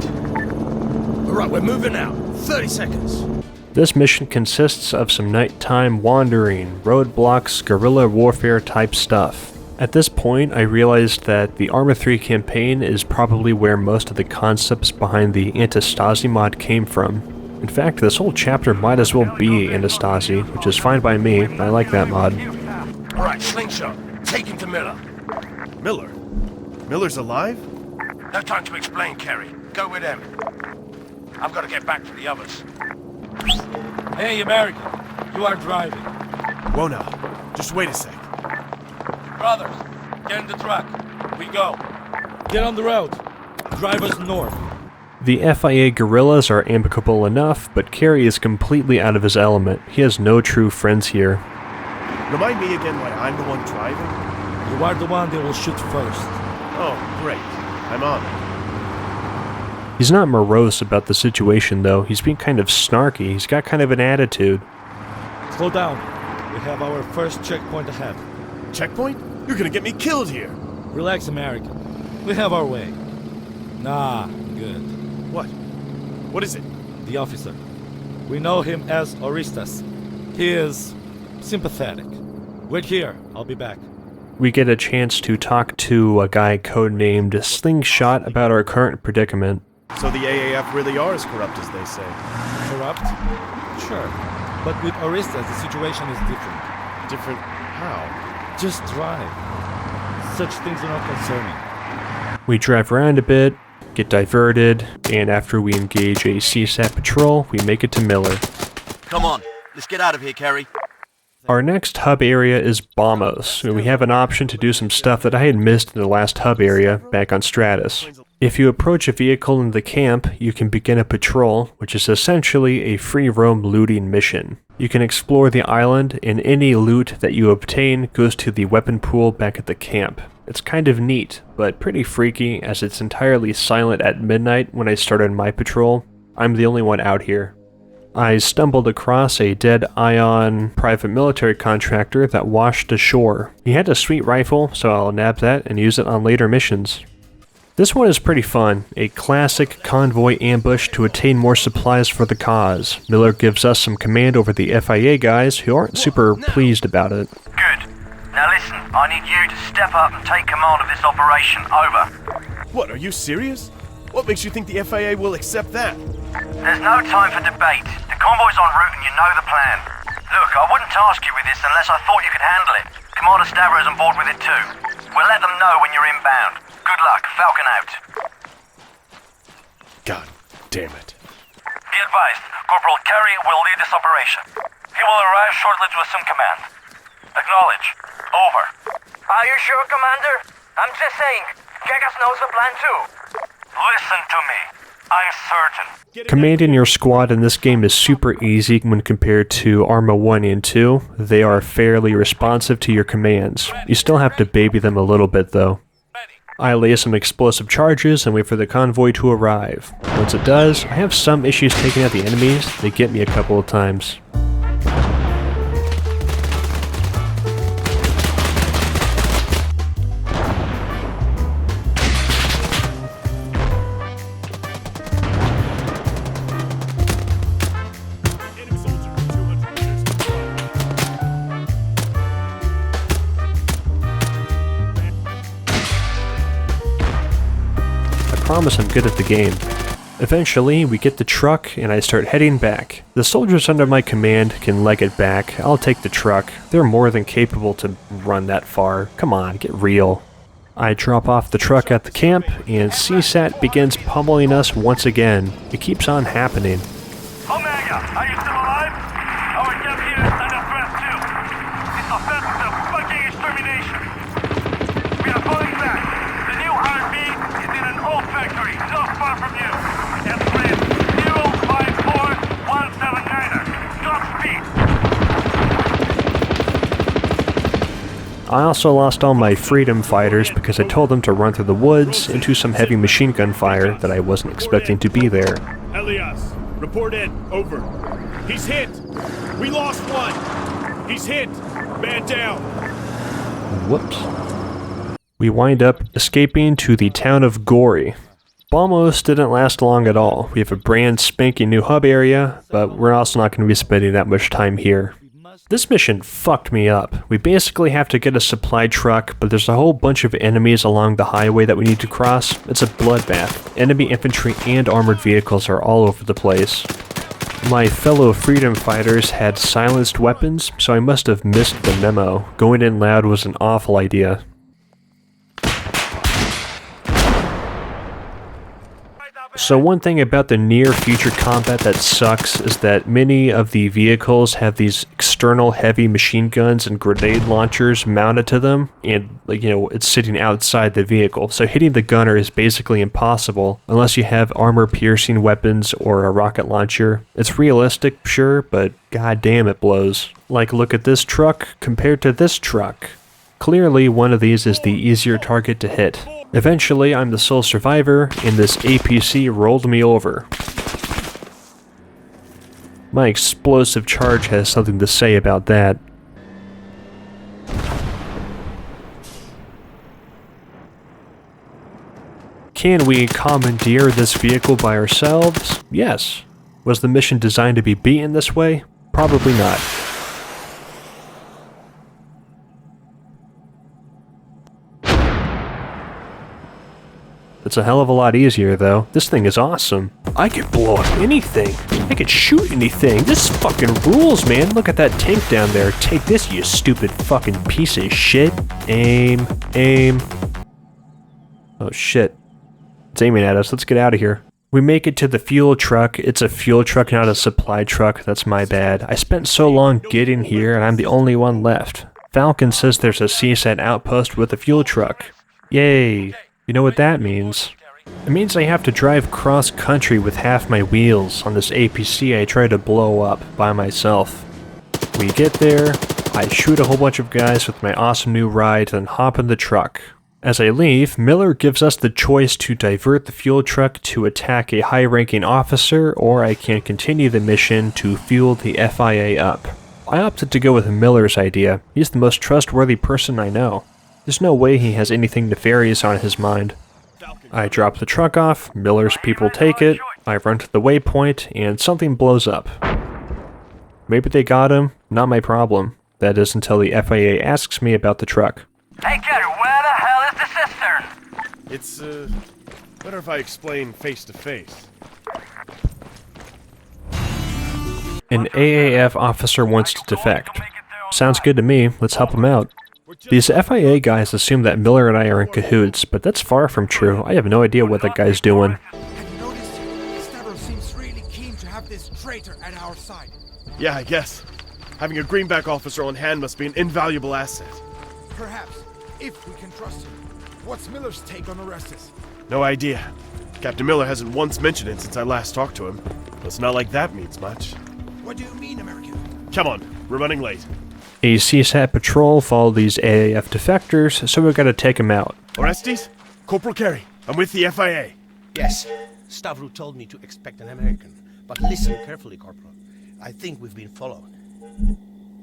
Alright, we're moving out. 30 seconds. This mission consists of some nighttime wandering, roadblocks, guerrilla warfare type stuff. At this point, I realized that the Arma 3 campaign is probably where most of the concepts behind the Antistasi mod came from. In fact, this whole chapter might as well be Antistasi, which is fine by me. I like that mod. Alright, slingshot. Take him to Miller. Miller? Miller's alive? No time to explain, Kerry. Go with him. I've got to get back to the others. Hey, American. You are driving. Whoa now. Just wait a sec. Brothers, get in the truck. We go. Get on the road. Drive us north. The FIA guerrillas are amicable enough, but Carrie is completely out of his element. He has no true friends here. Remind me again why I'm the one driving? You are the one they will shoot first. Oh, great. I'm on it. He's not morose about the situation though, he's being kind of snarky, he's got kind of an attitude. Slow down. We have our first checkpoint ahead. Checkpoint? You're gonna get me killed here! Relax, American. We have our way. Nah, good. What? What is it? The officer. We know him as Orestes. He is sympathetic. Wait here, I'll be back. We get a chance to talk to a guy codenamed Slingshot about our current predicament. So the AAF really are as corrupt as they say. Corrupt? Sure. But with Orestes, the situation is different. Different how? Just drive. Such things are not concerning. We drive around a bit, get diverted, and after we engage a CSAT patrol, we make it to Miller. Come on, let's get out of here, Kerry. Our next hub area is Bombos, and we have an option to do some stuff that I had missed in the last hub area back on Stratis. If you approach a vehicle in the camp, you can begin a patrol, which is essentially a free roam looting mission. You can explore the island, and any loot that you obtain goes to the weapon pool back at the camp. It's kind of neat, but pretty freaky as it's entirely silent at midnight when I started my patrol. I'm the only one out here. I stumbled across a dead Ion private military contractor that washed ashore. He had a sweet rifle, so I'll nab that and use it on later missions. This one is pretty fun, a classic convoy ambush to attain more supplies for the cause. Miller gives us some command over the FIA guys who aren't super pleased about it. Good. Now listen, I need you to step up and take command of this operation. Over. What, are you serious? What makes you think the FIA will accept that? There's no time for debate. The Convoy's en route and you know the plan. Look, I wouldn't task you with this unless I thought you could handle it. Commander Stavro's on board with it too. We'll let them know when you're inbound. Good luck. Falcon out. God damn it. Be advised, Corporal Carey will lead this operation. He will arrive shortly to assume command. Acknowledge. Over. Are you sure, Commander? I'm just saying, Jagas knows the plan too. Listen to me. I'm certain. Commanding your squad in this game is super easy when compared to Arma 1 and 2. They are fairly responsive to your commands. You still have to baby them a little bit though. I lay some explosive charges and wait for the convoy to arrive. Once it does, I have some issues taking out the enemies. They get me a couple of times. I promise I'm good at the game. Eventually, we get the truck and I start heading back. The soldiers under my command can leg it back. I'll take the truck. They're more than capable to run that far. Come on, get real. I drop off the truck at the camp and CSAT begins pummeling us once again. It keeps on happening. Omega, are you still alive? Our camp here is under threat too. This offense is a fucking extermination. We are falling back. The new RB is in an old factory not far from you. And plan 054179er. Drop speed. I also lost all my freedom fighters because I told them to run through the woods into some heavy machine gun fire that I wasn't expecting to be there. Elias, report in. Over. He's hit. We lost one. He's hit. Man down. Whoops. We wind up escaping to the town of Gory. Balmos didn't last long at all. We have a brand spanking new hub area, but we're also not going to be spending that much time here. This mission fucked me up. We basically have to get a supply truck, but there's a whole bunch of enemies along the highway that we need to cross. It's a bloodbath. Enemy infantry and armored vehicles are all over the place. My fellow freedom fighters had silenced weapons, so I must have missed the memo. Going in loud was an awful idea. So one thing about the near future combat that sucks is that many of the vehicles have these external heavy machine guns and grenade launchers mounted to them, and it's sitting outside the vehicle, so hitting the gunner is basically impossible unless you have armor-piercing weapons or a rocket launcher. It's realistic, sure, but goddamn it blows. Like, look at this truck compared to this truck. Clearly one of these is the easier target to hit. Eventually, I'm the sole survivor, and this APC rolled me over. My explosive charge has something to say about that. Can we commandeer this vehicle by ourselves? Yes. Was the mission designed to be beaten this way? Probably not. It's a hell of a lot easier, though. This thing is awesome. I could blow up anything. I could shoot anything. This fucking rules, man. Look at that tank down there. Take this, you stupid fucking piece of shit. Aim. Aim. Oh, shit. It's aiming at us. Let's get out of here. We make it to the fuel truck. It's a fuel truck, not a supply truck. That's my bad. I spent so long getting here, and I'm the only one left. Falcon says there's a CSAT outpost with a fuel truck. Yay. You know what that means? It means I have to drive cross-country with half my wheels on this APC I try to blow up by myself. We get there, I shoot a whole bunch of guys with my awesome new ride, then hop in the truck. As I leave, Miller gives us the choice to divert the fuel truck to attack a high-ranking officer, or I can continue the mission to fuel the FIA up. I opted to go with Miller's idea. He's the most trustworthy person I know. There's no way he has anything nefarious on his mind. I drop the truck off, Miller's people take it, I run to the waypoint, and something blows up. Maybe they got him, not my problem. That is until the FIA asks me about the truck. Hey kid, where the hell is the cistern? It's, better if I explain face to face. An AAF officer wants to defect. Sounds good to me, let's help him out. These FIA guys assume that Miller and I are in cahoots, but that's far from true. I have no idea what that guy's doing. Stavros seems really keen to have this traitor at our side. Yeah, I guess. Having a greenback officer on hand must be an invaluable asset. Perhaps, if we can trust him. What's Miller's take on Orestes? No idea. Captain Miller hasn't once mentioned it since I last talked to him. But it's not like that means much. What do you mean, American? Come on, we're running late. A CSAT patrol followed these AAF defectors, so we gotta take them out. Orestes? Corporal Carey, I'm with the FIA. Yes, Stavro told me to expect an American. But listen carefully, Corporal. I think we've been followed.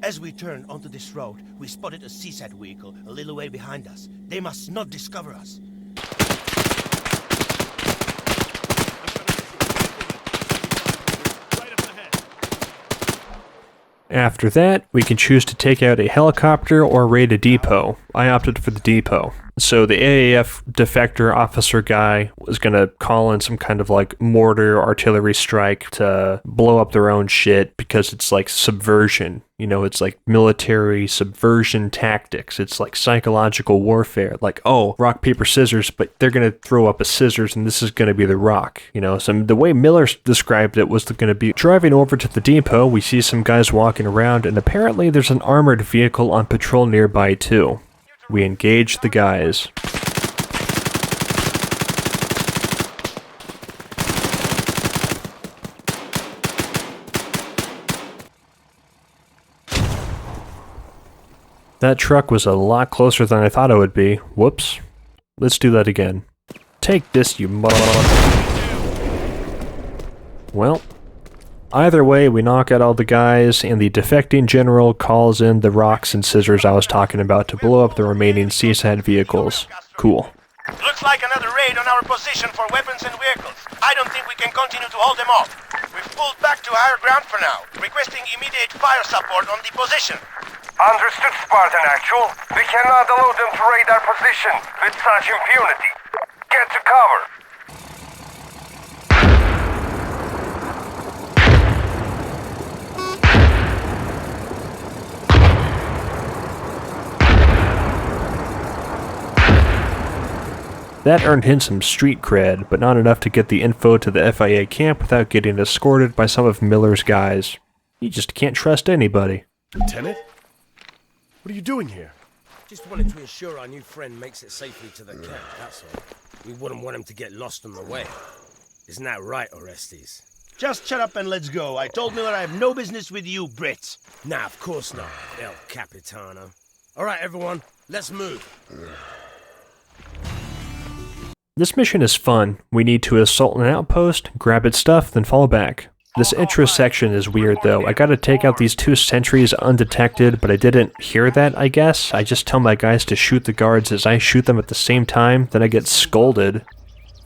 As we turned onto this road, we spotted a CSAT vehicle a little way behind us. They must not discover us. After that, we can choose to take out a helicopter or raid a depot. I opted for the depot. So the AAF defector officer guy was gonna call in some kind of like mortar artillery strike to blow up their own shit because it's like subversion. You know, it's like military subversion tactics. It's like psychological warfare. Like, oh, rock, paper, scissors, but they're gonna throw up a scissors and this is gonna be the rock. You know, so the way Miller described it was gonna be driving over to the depot, we see some guys walking around and apparently there's an armored vehicle on patrol nearby too. We engage the guys. That truck was a lot closer than I thought it would be. Whoops. Let's do that again. Take this, you mother... Well, either way, we knock out all the guys, and the defecting general calls in the rocks and scissors I was talking about to blow up the remaining CSAT vehicles. Cool. Looks like another raid on our position for weapons and vehicles. I don't think we can continue to hold them off. We've pulled back to higher ground for now, requesting immediate fire support on the position. Understood, Spartan Actual. We cannot allow them to raid our position with such impunity. Get to cover. That earned him some street cred, but not enough to get the info to the FIA camp without getting escorted by some of Miller's guys. You just can't trust anybody. Lieutenant? What are you doing here? Just wanted to ensure our new friend makes it safely to the camp, that's all. We wouldn't want him to get lost on the way. Isn't that right, Orestes? Just shut up and let's go. I told Miller I have no business with you, Brits. Nah, of course not, El Capitano. Alright, everyone, let's move. This mission is fun. We need to assault an outpost, grab its stuff, then fall back. This intro section is weird though. I gotta take out these 2 sentries undetected, but I didn't hear that, I guess. I just tell my guys to shoot the guards as I shoot them at the same time, then I get scolded.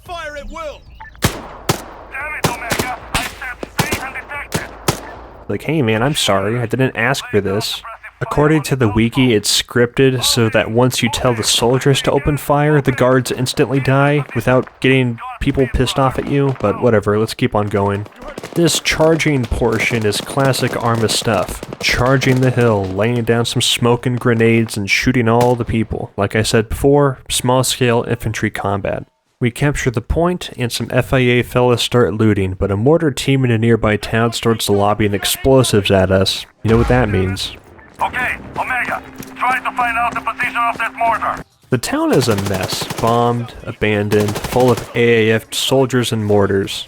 Fire at will! Damn it, Omega! I said stay undetected! Like, hey man, I'm sorry, I didn't ask for this. According to the wiki, it's scripted so that once you tell the soldiers to open fire, the guards instantly die without getting people pissed off at you, but whatever, let's keep on going. This charging portion is classic Arma stuff. Charging the hill, laying down some smoke and grenades, and shooting all the people. Like I said before, small-scale infantry combat. We capture the point, and some FIA fellas start looting, but a mortar team in a nearby town starts lobbing explosives at us. You know what that means. Okay, Omega, try to find out the position of that mortar. The town is a mess. Bombed, abandoned, full of AAF soldiers and mortars.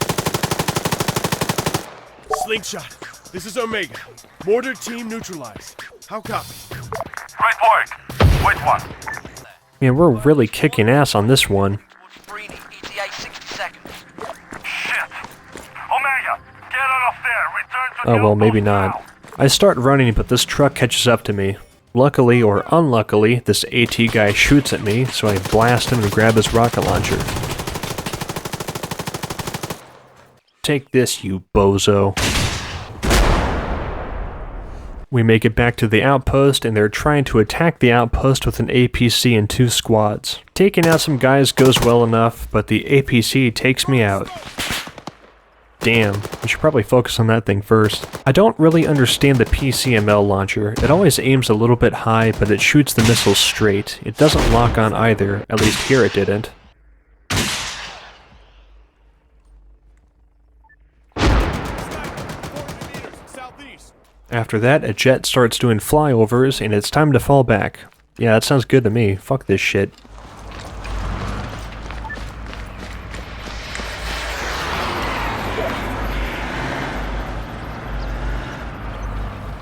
Slingshot, this is Omega. Mortar team neutralized. How copy? Great work. Which one? Man, we're really kicking ass on this one. ETA 60 seconds. Shit. Omega, get out of there. Return to Oh well, maybe not. I start running, but this truck catches up to me. Luckily or unluckily, this AT guy shoots at me, so I blast him and grab his rocket launcher. Take this, you bozo. We make it back to the outpost, and they're trying to attack the outpost with an APC in 2 squads. Taking out some guys goes well enough, but the APC takes me out. Damn, we should probably focus on that thing first. I don't really understand the PCML launcher. It always aims a little bit high, but it shoots the missiles straight. It doesn't lock on either, at least here it didn't. After that, a jet starts doing flyovers, and it's time to fall back. Yeah, that sounds good to me. Fuck this shit.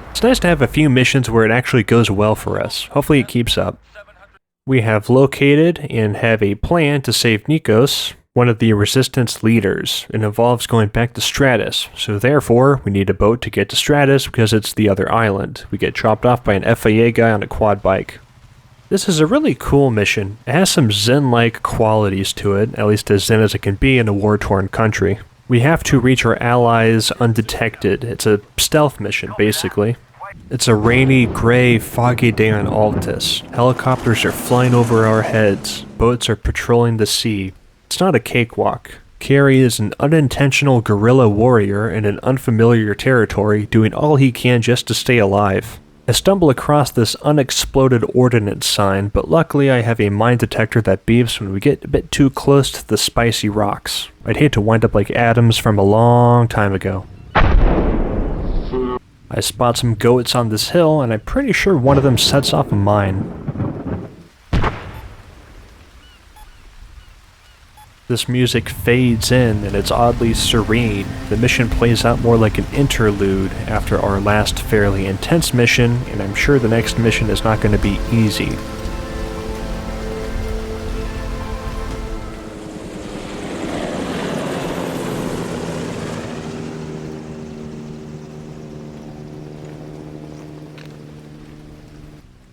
It's nice to have a few missions where it actually goes well for us. Hopefully it keeps up. We have located and have a plan to save Nikos, one of the Resistance leaders. It involves going back to Stratis, so therefore we need a boat to get to Stratis because it's the other island. We get chopped off by an FAA guy on a quad bike. This is a really cool mission. It has some Zen-like qualities to it, at least as Zen as it can be in a war-torn country. We have to reach our allies undetected. It's a stealth mission, basically. It's a rainy, gray, foggy day on Altus. Helicopters are flying over our heads. Boats are patrolling the sea. It's not a cakewalk. Carey is an unintentional guerrilla warrior in an unfamiliar territory, doing all he can just to stay alive. I stumble across this unexploded ordnance sign, but luckily I have a mine detector that beeps when we get a bit too close to the spicy rocks. I'd hate to wind up like Adams from a long time ago. I spot some goats on this hill, and I'm pretty sure one of them sets off a mine. This music fades in, and it's oddly serene. The mission plays out more like an interlude after our last fairly intense mission, and I'm sure the next mission is not going to be easy.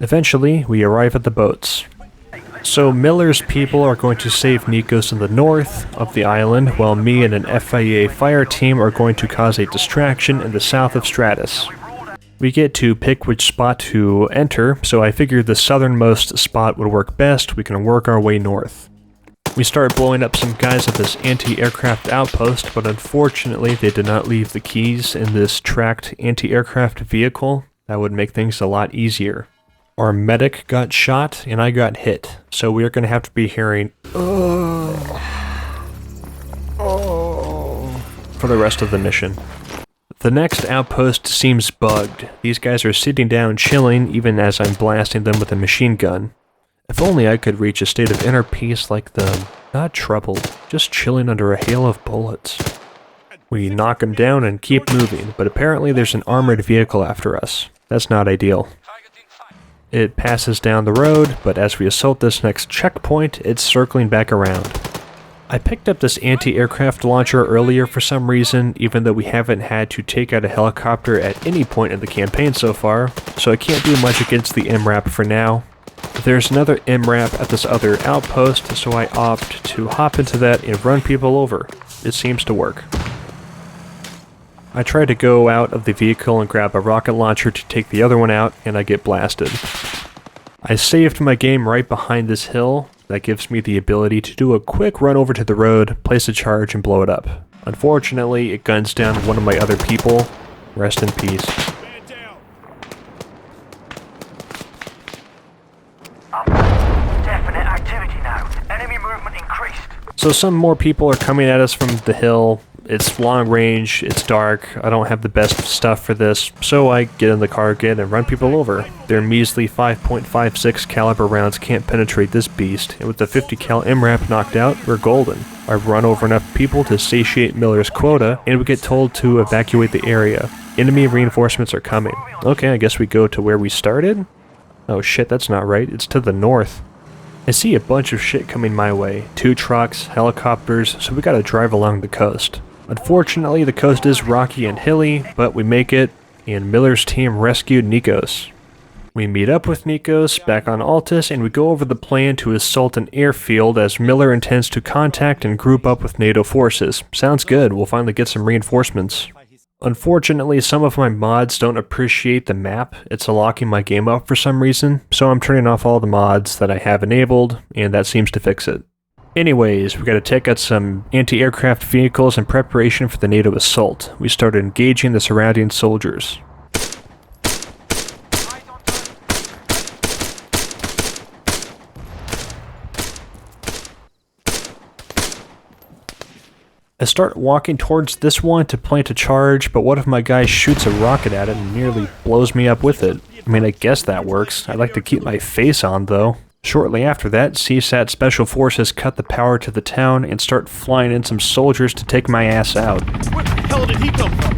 Eventually, we arrive at the boats. So Miller's people are going to save Nikos in the north of the island, while me and an FAA fire team are going to cause a distraction in the south of Stratis. We get to pick which spot to enter, so I figured the southernmost spot would work best. We can work our way north. We start blowing up some guys at this anti-aircraft outpost, but unfortunately they did not leave the keys in this tracked anti-aircraft vehicle. That would make things a lot easier. Our medic got shot, and I got hit, so we're going to have to be hearing for the rest of the mission. The next outpost seems bugged. These guys are sitting down chilling even as I'm blasting them with a machine gun. If only I could reach a state of inner peace like them. Not troubled, just chilling under a hail of bullets. We knock them down and keep moving, but apparently there's an armored vehicle after us. That's not ideal. It passes down the road, but as we assault this next checkpoint, it's circling back around. I picked up this anti-aircraft launcher earlier for some reason, even though we haven't had to take out a helicopter at any point in the campaign so far, so I can't do much against the MRAP for now. There's another MRAP at this other outpost, so I opt to hop into that and run people over. It seems to work. I try to go out of the vehicle and grab a rocket launcher to take the other one out, and I get blasted. I saved my game right behind this hill. That gives me the ability to do a quick run over to the road, place a charge, and blow it up. Unfortunately, it guns down one of my other people. Rest in peace. Definite activity now. Enemy movement increased. So some more people are coming at us from the hill. It's long range, it's dark, I don't have the best stuff for this, so I get in the car again and run people over. Their measly 5.56 caliber rounds can't penetrate this beast, and with the 50 cal MRAP knocked out, we're golden. I run over enough people to satiate Miller's quota, and we get told to evacuate the area. Enemy reinforcements are coming. Okay, I guess we go to where we started? Oh shit, that's not right, it's to the north. I see a bunch of shit coming my way. 2 trucks, helicopters, so we gotta drive along the coast. Unfortunately, the coast is rocky and hilly, but we make it, and Miller's team rescued Nikos. We meet up with Nikos back on Altus, and we go over the plan to assault an airfield as Miller intends to contact and group up with NATO forces. Sounds good, we'll finally get some reinforcements. Unfortunately, some of my mods don't appreciate the map. It's locking my game up for some reason, so I'm turning off all the mods that I have enabled, and that seems to fix it. Anyways, we gotta take out some anti-aircraft vehicles in preparation for the NATO assault. We started engaging the surrounding soldiers. I start walking towards this one to plant a charge, but one of my guys shoots a rocket at it and nearly blows me up with it. I mean, I guess that works. I'd like to keep my face on, though. Shortly after that, CSAT Special Forces cut the power to the town and start flying in some soldiers to take my ass out. Where the hell did he come from?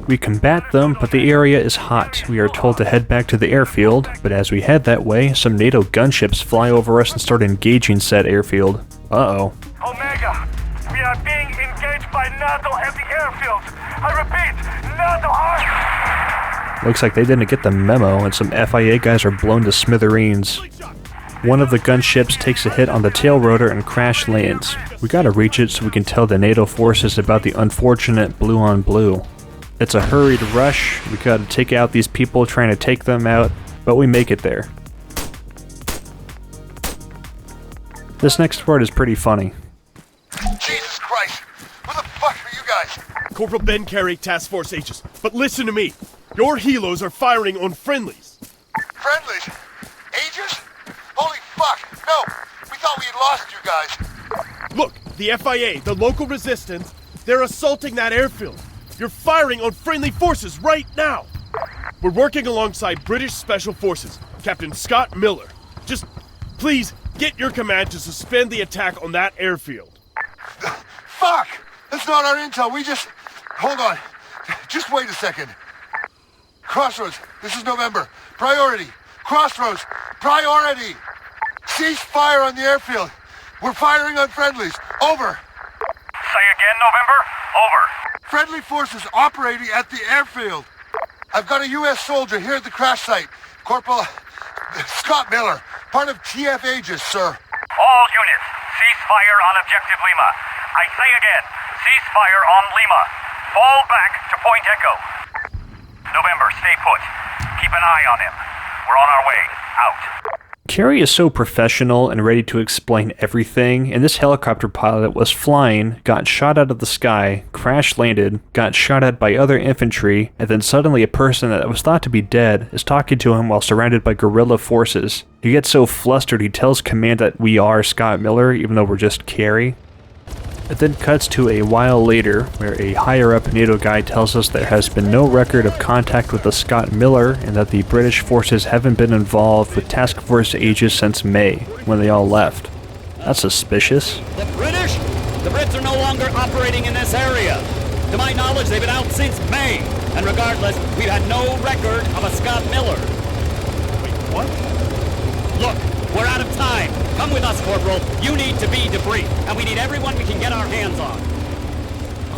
We combat them, but the area is hot. We are told to head back to the airfield, but as we head that way, some NATO gunships fly over us and start engaging said airfield. Uh-oh. Omega, we are being engaged by NATO at the airfield. I repeat, NATO are... Looks like they didn't get the memo, and some FIA guys are blown to smithereens. One of the gunships takes a hit on the tail rotor and crash lands. We gotta reach it so we can tell the NATO forces about the unfortunate blue on blue. It's a hurried rush. We gotta take out these people trying to take them out, but we make it there. This next part is pretty funny. Jesus Christ! Who the fuck are you guys? Corporal Ben Carey, Task Force Aegis. But listen to me. Your helos are firing on friendlies. Friendlies? Aegis? Holy fuck! No! We thought we had lost you guys. Look, the FIA, the local resistance, they're assaulting that airfield. You're firing on friendly forces right now! We're working alongside British Special Forces, Captain Scott Miller. Just, please, get your command to suspend the attack on that airfield. Fuck! That's not our intel, we just... Hold on. Just wait a second. Crossroads, this is November. Priority. Crossroads, priority! Cease fire on the airfield. We're firing on friendlies. Over. Say again, November? Over. Friendly forces operating at the airfield. I've got a U.S. soldier here at the crash site. Corporal Scott Miller, part of TF Aegis, sir. All units, cease fire on Objective Lima. I say again, cease fire on Lima. Fall back to Point Echo. November, stay put. Keep an eye on him. We're on our way. Out. Carey is so professional and ready to explain everything, and this helicopter pilot was flying, got shot out of the sky, crash landed, got shot at by other infantry, and then suddenly a person that was thought to be dead is talking to him while surrounded by guerrilla forces. He gets so flustered he tells command that we are Scott Miller, even though we're just Carey. It then cuts to a while later, where a higher-up NATO guy tells us there has been no record of contact with the Scott Miller, and that the British forces haven't been involved with Task Force Aegis since May, when they all left. That's suspicious. The British? The Brits are no longer operating in this area. To my knowledge, they've been out since May, and regardless, we've had no record of a Scott Miller. Wait, what? Look, we're out of time. Come with us, Corporal. You need to be debriefed, and we need everyone we can get our hands on.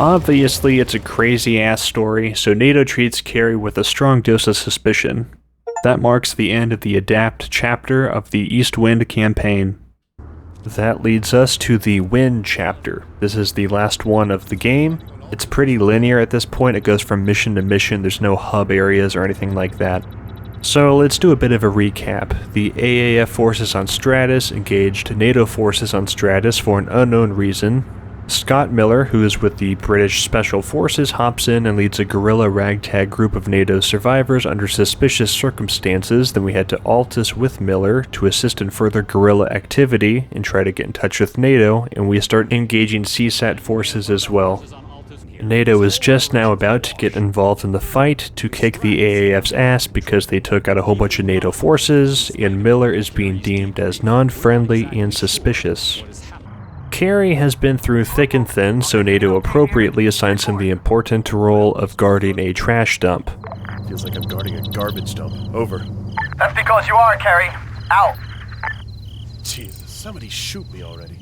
Obviously, it's a crazy-ass story, so NATO treats Carey with a strong dose of suspicion. That marks the end of the Adapt chapter of the East Wind campaign. That leads us to the Wind chapter. This is the last one of the game. It's pretty linear at this point. It goes from mission to mission. There's no hub areas or anything like that. So let's do a bit of a recap. The AAF forces on Stratis engaged NATO forces on Stratis for an unknown reason. Scott Miller, who is with the British Special Forces, hops in and leads a guerrilla ragtag group of NATO survivors under suspicious circumstances. Then we head to Altus with Miller to assist in further guerrilla activity and try to get in touch with NATO, and we start engaging CSAT forces as well. NATO is just now about to get involved in the fight to kick the AAF's ass because they took out a whole bunch of NATO forces, and Miller is being deemed as non-friendly and suspicious. Carey has been through thick and thin, so NATO appropriately assigns him the important role of guarding a trash dump. Feels like I'm guarding a garbage dump. Over. That's because you are, Carey. Out. Jesus, somebody shoot me already.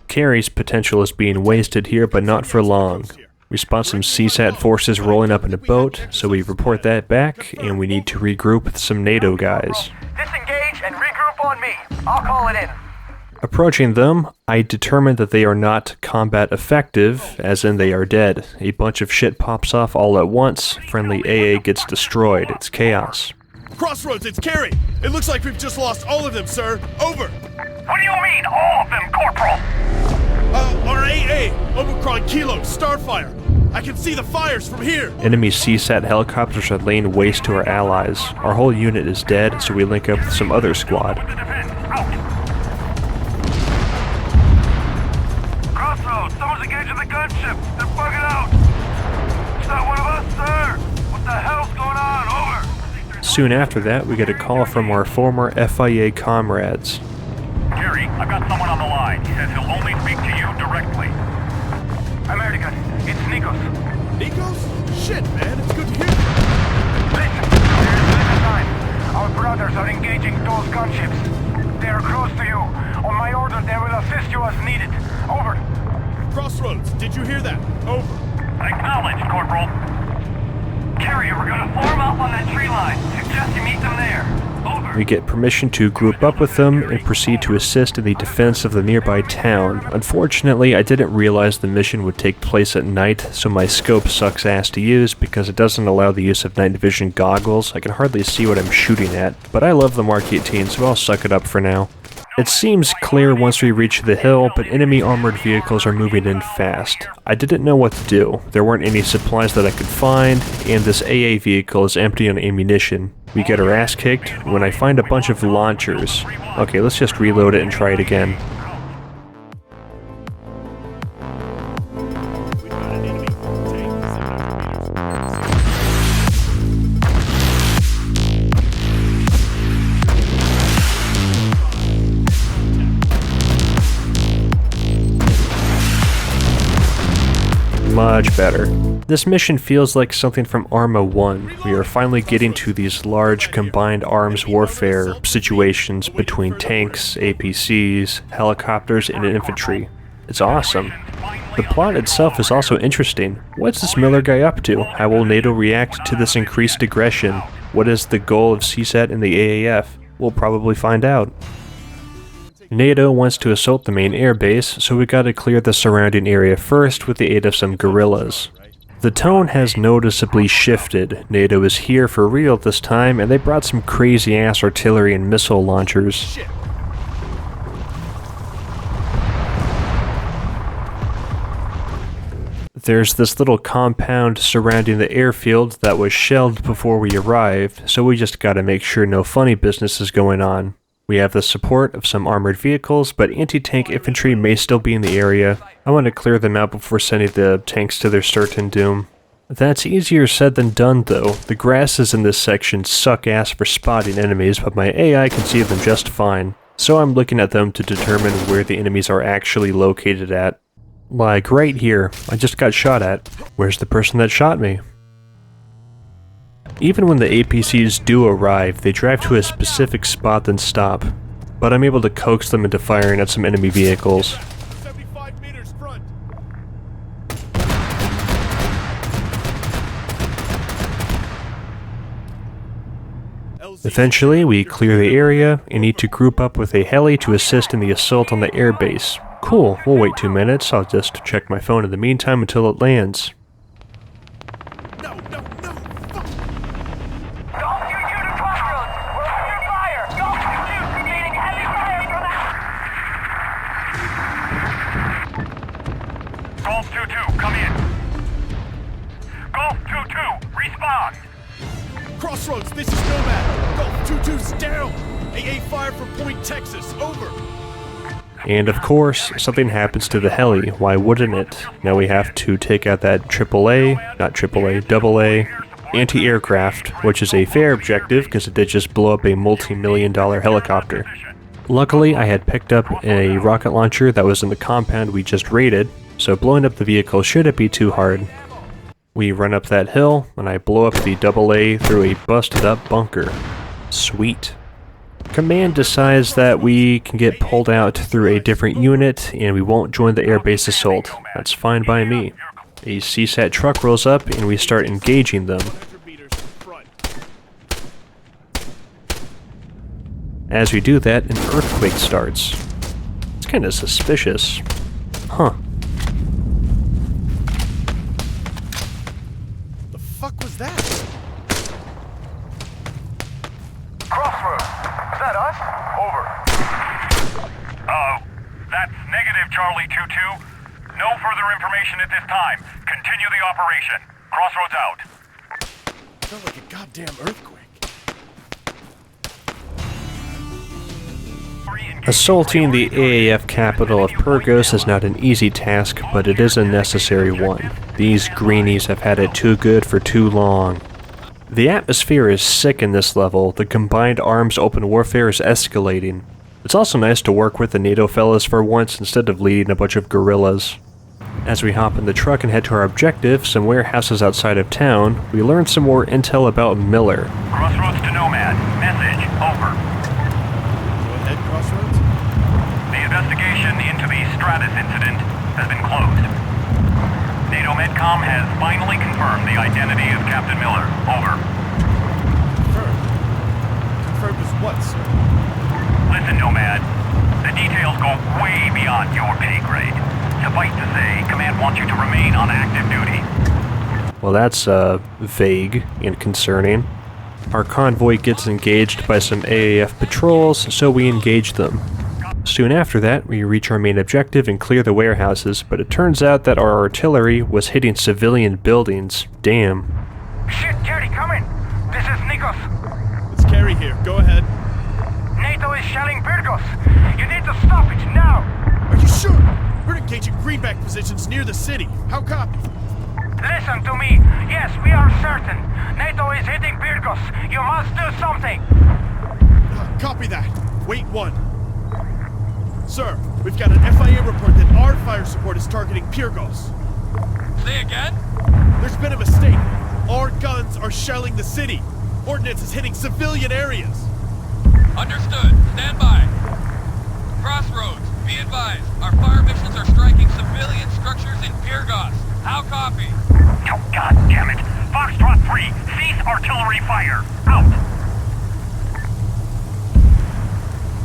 Carey's potential is being wasted here, but not for long. We spot some CSAT forces rolling up in a boat, so we report that back, and we need to regroup with some NATO guys. Disengage and regroup on me. I'll call it in. Approaching them, I determine that they are not combat effective, as in they are dead. A bunch of shit pops off all at once, friendly AA gets destroyed, it's chaos. Crossroads, it's Carey! It looks like we've just lost all of them, sir. Over! What do you mean, all of them, Corporal? Our AA, Omicron Kilo, Starfire. I can see the fires from here. Enemy CSAT helicopters are laying waste to our allies. Our whole unit is dead, so we link up with some other squad. Crossroads, someone's engaging the gunship. They're bugging out. It's not one of us, sir. What the hell's going on? Over. Soon after that, we get a call from our former FIA comrades. Gary, I've got someone on the line. He says he'll only speak to you directly. American, it's Nikos. Nikos? Shit, man, it's good to hear. Listen, there's little time. Our brothers are engaging those gunships. They are close to you. On my order, they will assist you as needed. Over. Crossroads, did you hear that? Over. Acknowledged, Corporal. Carrier, we're gonna form up on that tree line. Suggest you meet them there. Over. We get permission to group up with them and proceed to assist in the defense of the nearby town. Unfortunately, I didn't realize the mission would take place at night, so my scope sucks ass to use because it doesn't allow the use of night vision goggles. I can hardly see what I'm shooting at, but I love the Mark 18, so I'll suck it up for now. It seems clear once we reach the hill, but enemy armored vehicles are moving in fast. I didn't know what to do. There weren't any supplies that I could find, and this AA vehicle is empty on ammunition. We get our ass kicked when I find a bunch of launchers. Okay, let's just reload it and try it again. Much better. This mission feels like something from Arma 1. We are finally getting to these large combined arms warfare situations between tanks, APCs, helicopters, and infantry. It's awesome. The plot itself is also interesting. What's this Miller guy up to? How will NATO react to this increased aggression? What is the goal of CSAT and the AAF? We'll probably find out. NATO wants to assault the main airbase, so we gotta clear the surrounding area first with the aid of some guerrillas. The tone has noticeably shifted. NATO is here for real this time, and they brought some crazy ass artillery and missile launchers. There's this little compound surrounding the airfield that was shelled before we arrived, so we just gotta make sure no funny business is going on. We have the support of some armored vehicles, but anti-tank infantry may still be in the area. I want to clear them out before sending the tanks to their certain doom. That's easier said than done though. The grasses in this section suck ass for spotting enemies, but my AI can see them just fine. So I'm looking at them to determine where the enemies are actually located at. Like right here, I just got shot at. Where's the person that shot me? Even when the APCs do arrive, they drive to a specific spot then stop, but I'm able to coax them into firing at some enemy vehicles. 75 meters front. Eventually, we clear the area and need to group up with a heli to assist in the assault on the airbase. Cool, we'll wait 2 minutes, I'll just check my phone in the meantime until it lands. Golf 2-2, come in. Golf 2-2, respond. Crossroads, this is Nomad. Golf 2-2's down. AA fire from Point, Texas. Over. And of course, something happens to the heli. Why wouldn't it? Now we have to take out that AA, anti-aircraft, which is a fair objective because it did just blow up a multi-million-dollar helicopter. Luckily, I had picked up a rocket launcher that was in the compound we just raided, so blowing up the vehicle shouldn't be too hard. We run up that hill, and I blow up the AA through a busted-up bunker. Sweet. Command decides that we can get pulled out through a different unit, and we won't join the airbase assault. That's fine by me. A CSAT truck rolls up and we start engaging them. As we do that, an earthquake starts. It's kinda suspicious. Huh. The fuck was that? Crossroads, is that us? Over. That's negative, Charlie 2-2. No further information at this time. Continue the operation. Crossroads out. Felt like a goddamn earthquake. Assaulting the AAF capital of Pyrgos is not an easy task, but it is a necessary one. These greenies have had it too good for too long. The atmosphere is sick in this level. The combined arms open warfare is escalating. It's also nice to work with the NATO fellas for once instead of leading a bunch of guerrillas. As we hop in the truck and head to our objective, some warehouses outside of town, we learn some more intel about Miller. Crossroads to Nomad. Message, over. Go ahead, Crossroads. The investigation into the Stratis incident has been closed. NATO Medcom has finally confirmed the identity of Captain Miller. Over. Confirmed? Confirmed as what, sir? Listen, Nomad. The details go way beyond your pay grade. Suffice to say, Command wants you to remain on active duty. Well, that's, vague and concerning. Our convoy gets engaged by some AAF patrols, so we engage them. Soon after that, we reach our main objective and clear the warehouses, but it turns out that our artillery was hitting civilian buildings. Damn. Shit, Jerry, come in. This is Nikos. It's Carey here. Go ahead. NATO is shelling Pyrgos. You need to stop it now. Are you sure? We're engaging greenback positions near the city. How copy? Listen to me. Yes, we are certain. NATO is hitting Pyrgos. You must do something. Copy that. Wait 1. Sir, we've got an FIA report that our fire support is targeting Pyrgos. Say again? There's been a mistake. Our guns are shelling the city. Ordnance is hitting civilian areas. Understood. Stand by. Crossroads, be advised. Our fire missions are striking civilian structures in Pyrgos. How copy? Oh, God damn it. Foxtrot 3, cease artillery fire. Out.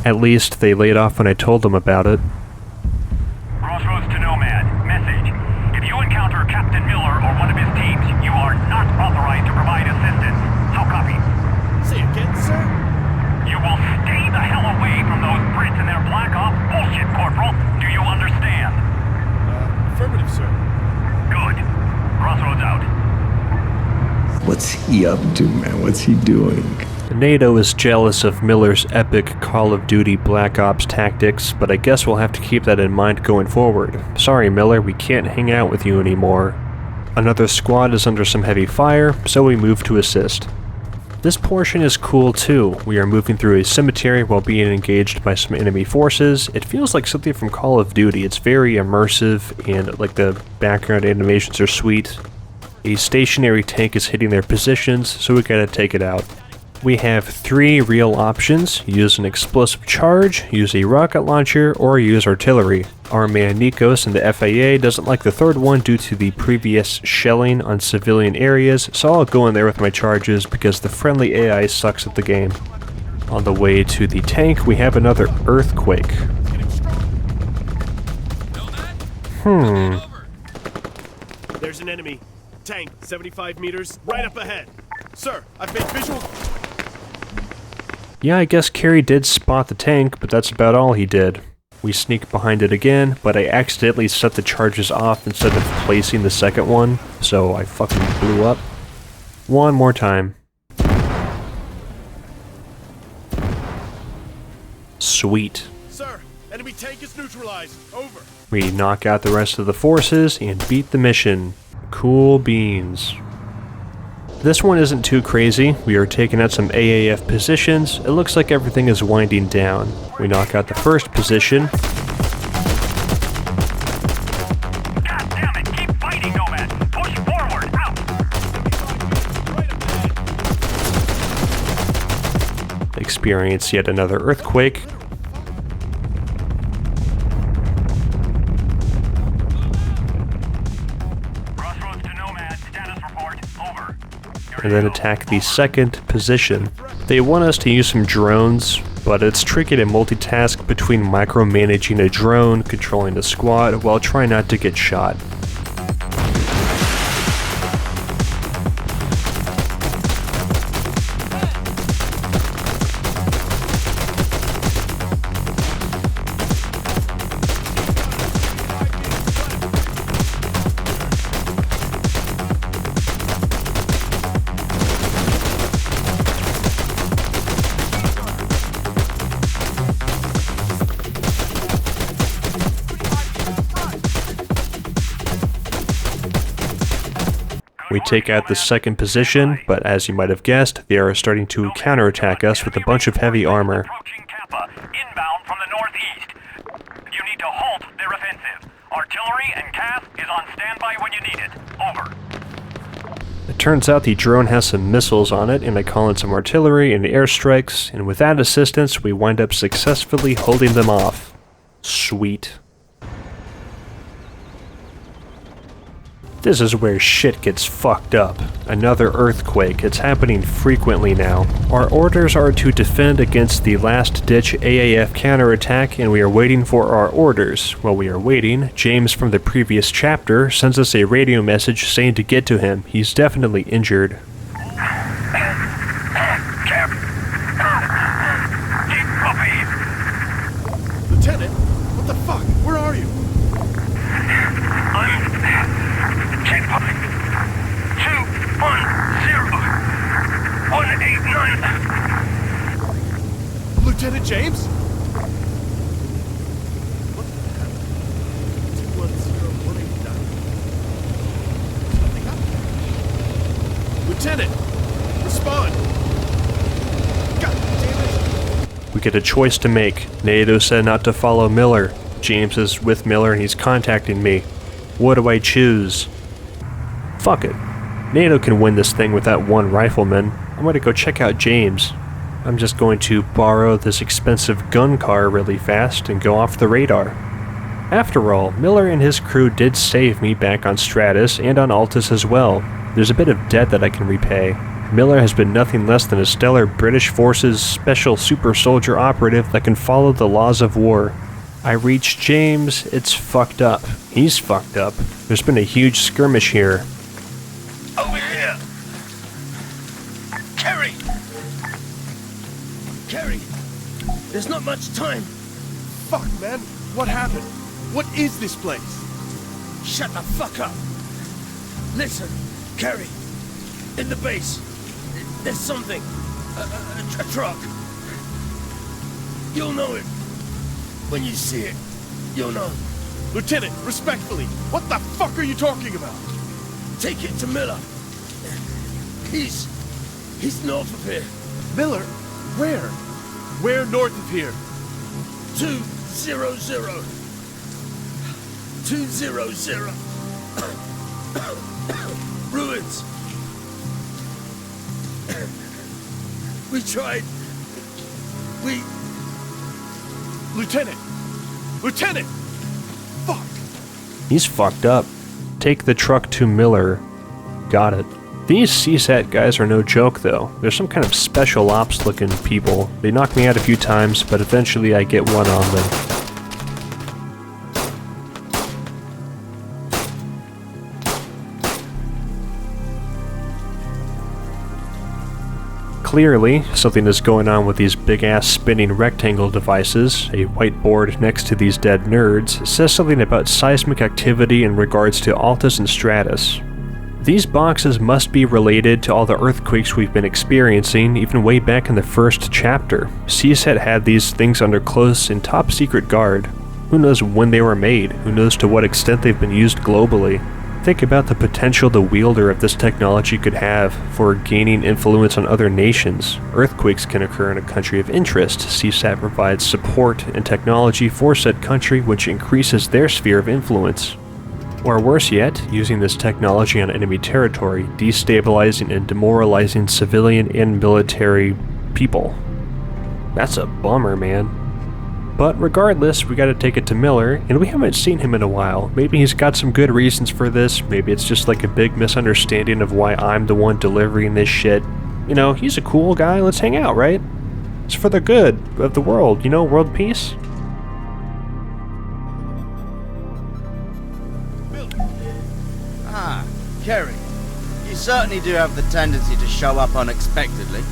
At least they laid off when I told them about it. Crossroads to Nomad. Message. If you encounter Captain Miller or one of his teams, you are not authorized to provide assistance. How copy? Say again, sir? You will stay the hell away from those Brits and their Black Ops bullshit, Corporal. Do you understand? Affirmative, sir. Good. Crossroads out. What's he up to, man? What's he doing? NATO is jealous of Miller's epic Call of Duty Black Ops tactics, but I guess we'll have to keep that in mind going forward. Sorry, Miller, we can't hang out with you anymore. Another squad is under some heavy fire, so we move to assist. This portion is cool too. We are moving through a cemetery while being engaged by some enemy forces. It feels like something from Call of Duty. It's very immersive and like the background animations are sweet. A stationary tank is hitting their positions, so we gotta take it out. We have 3 real options: use an explosive charge, use a rocket launcher, or use artillery. Our man Nikos in the FAA doesn't like the third one due to the previous shelling on civilian areas, so I'll go in there with my charges because the friendly AI sucks at the game. On the way to the tank, we have another earthquake. There's an enemy. Tank, 75 meters, right up ahead. Sir, I've made visual... Yeah, I guess Carey did spot the tank, but that's about all he did. We sneak behind it again, but I accidentally set the charges off instead of placing the second one, so I fucking blew up. One more time. Sweet. Sir, enemy tank is neutralized. Over. We knock out the rest of the forces and beat the mission. Cool beans. This one isn't too crazy. We are taking out some AAF positions. It looks like everything is winding down. We knock out the first position. God damn it, keep fighting, Nomad. Push forward, out. Experience yet another earthquake. and then attack the second position. They want us to use some drones, but it's tricky to multitask between micromanaging a drone, controlling a squad, while trying not to get shot. We take out the second position, but as you might have guessed, they are starting to counterattack us with a bunch of heavy armor. Inbound from the northeast. You need to halt their offensive. Artillery and CAF is on standby when you need it. Over. It turns out the drone has some missiles on it, and I call in some artillery and airstrikes, and with that assistance, we wind up successfully holding them off. Sweet. This is where shit gets fucked up. Another earthquake. It's happening frequently now. Our orders are to defend against the last-ditch AAF counterattack, and we are waiting for our orders. While we are waiting, James from the previous chapter sends us a radio message saying to get to him. He's definitely injured. Lieutenant, what the fuck? Where are you? Checkpoint 210-189. Lieutenant James? What the hell? 210-189. Lieutenant! Respond! God damn it! We get a choice to make. NATO said not to follow Miller. James is with Miller and he's contacting me. What do I choose? Fuck it. NATO can win this thing without one rifleman. I'm going to go check out James. I'm just going to borrow this expensive gun car really fast and go off the radar. After all, Miller and his crew did save me back on Stratis and on Altus as well. There's a bit of debt that I can repay. Miller has been nothing less than a stellar British Forces special super soldier operative that can follow the laws of war. I reach James, it's fucked up. He's fucked up. There's been a huge skirmish here. Over here! Kerry! Kerry! There's not much time. Fuck, man. What happened? What is this place? Shut the fuck up! Listen, Kerry. In the base. There's something. A truck. You'll know it. When you see it, you'll know. Lieutenant, respectfully, what the fuck are you talking about? Take it to Miller. He's north of here. Miller? Where? Where north of here? 200. 200. Ruins. We tried. Lieutenant! Lieutenant! Fuck! He's fucked up. Take the truck to Miller. Got it. These CSAT guys are no joke though. They're some kind of special ops looking people. They knock me out a few times, but eventually I get one on them. Clearly, something is going on with these big-ass spinning rectangle devices. A whiteboard next to these dead nerds says something about seismic activity in regards to Altus and Stratis. These boxes must be related to all the earthquakes we've been experiencing, even way back in the first chapter. CSAT had these things under close and top-secret guard. Who knows when they were made? Who knows to what extent they've been used globally? Think about the potential the wielder of this technology could have for gaining influence on other nations. Earthquakes can occur in a country of interest. CSAT provides support and technology for said country, which increases their sphere of influence. Or worse yet, using this technology on enemy territory, destabilizing and demoralizing civilian and military people. That's a bummer, man. But regardless, we gotta take it to Miller, and we haven't seen him in a while. Maybe he's got some good reasons for this, maybe it's just like a big misunderstanding of why I'm the one delivering this shit. You know, he's a cool guy, let's hang out, right? It's for the good of the world, you know, world peace? Ah, Kerry. You certainly do have the tendency to show up unexpectedly.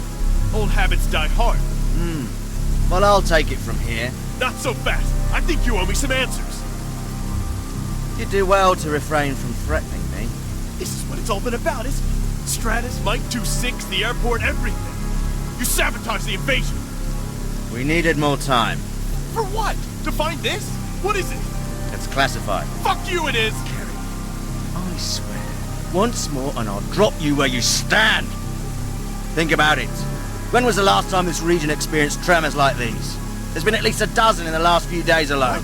Old habits die hard. Well, I'll take it from here. Not so fast. I think you owe me some answers. You do well to refrain from threatening me. This is what it's all been about, isn't it? Stratis, Mike 26, the airport, everything. You sabotaged the invasion. We needed more time. For what? To find this? What is it? It's classified. Fuck you, it is! I swear, once more and I'll drop you where you stand. Think about it. When was the last time this region experienced tremors like these? There's been at least a dozen in the last few days alone.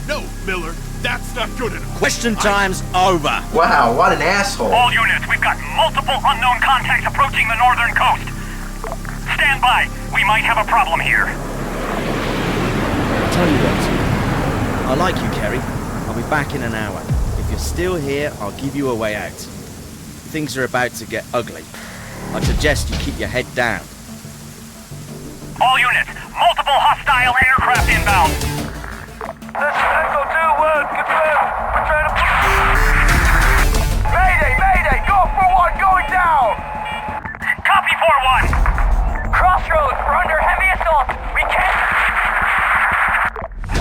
No, Miller, that's not good enough. Question time's over. Wow, what an asshole. All units, we've got multiple unknown contacts approaching the northern coast. Stand by. We might have a problem here. I'll tell you what. I like you, Kerry. I'll be back in an hour. If you're still here, I'll give you a way out. Things are about to get ugly. I suggest you keep your head down. All units, multiple hostile aircraft inbound. That's Echo 2, word, confirmed. We're trying to... Mayday, mayday, go for one, going down! Copy 4-1. Crossroads, we're under heavy assault. We can't...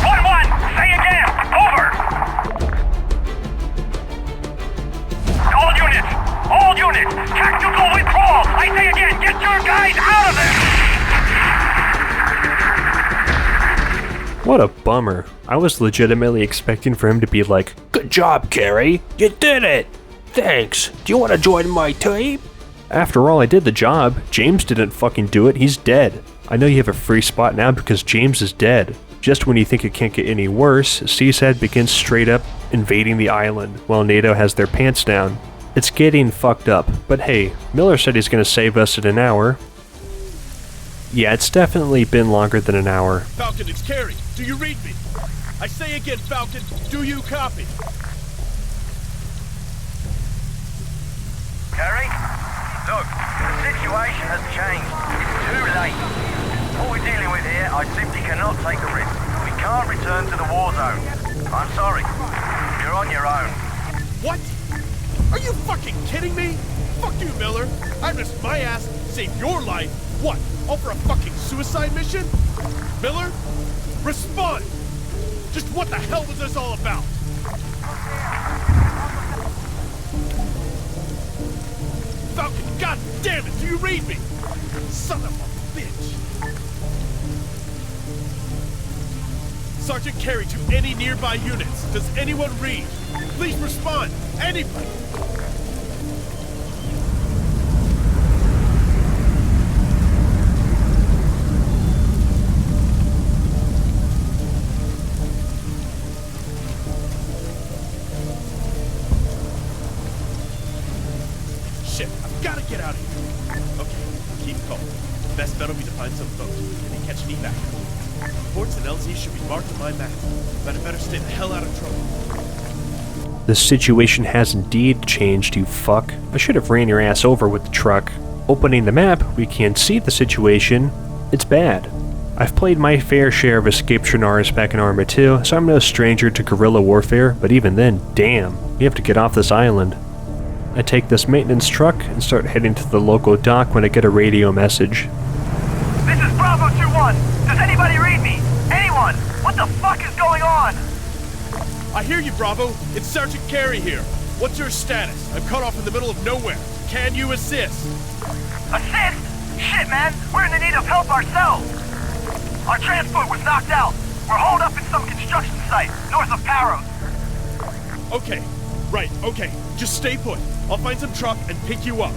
1-1, say again, over. All units, tactical withdrawal. I say again, get your guys out of there. What a bummer. I was legitimately expecting for him to be like, "Good job, Kerry. You did it. Thanks. Do you want to join my team?" After all, I did the job. James didn't fucking do it. He's dead. I know you have a free spot now because James is dead. Just when you think it can't get any worse, CSAT begins straight up invading the island while NATO has their pants down. It's getting fucked up, but hey, Miller said he's gonna save us in an hour. Yeah, it's definitely been longer than an hour. Falcon, it's Kerry. Do you read me? I say again, Falcon, do you copy? Kerry? Look, the situation has changed. It's too late. What we're dealing with here, I simply cannot take a risk. We can't return to the war zone. I'm sorry. You're on your own. What? Are you fucking kidding me? Fuck you, Miller. I risked my ass to save your life. What? All for a fucking suicide mission? Miller? Respond! Just what the hell was this all about? Falcon, god damn it, do you read me? Son of a bitch. Sergeant Kerry to any nearby units. Does anyone read? Please respond. Anybody. Shit, I've got to get out of here. Okay, keep calm. Best bet will be to find some boat and then catch an evac. Ports and LZ should be marked on my map, but I better stay the hell out of trouble. The situation has indeed changed, you fuck. I should have ran your ass over with the truck. Opening the map, we can see the situation. It's bad. I've played my fair share of escape Trinars back in Arma 2, so I'm no stranger to guerrilla warfare, but even then, damn, you have to get off this island. I take this maintenance truck and start heading to the local dock when I get a radio message. This is Bravo 2-1. Does anybody read me? Anyone? What the fuck is going on? I hear you, Bravo. It's Sergeant Kerry here. What's your status? I'm cut off in the middle of nowhere. Can you assist? Assist? Shit, man. We're in the need of help ourselves. Our transport was knocked out. We're holed up in some construction site, north of Paros. Okay. Right, okay. Just stay put. I'll find some truck and pick you up.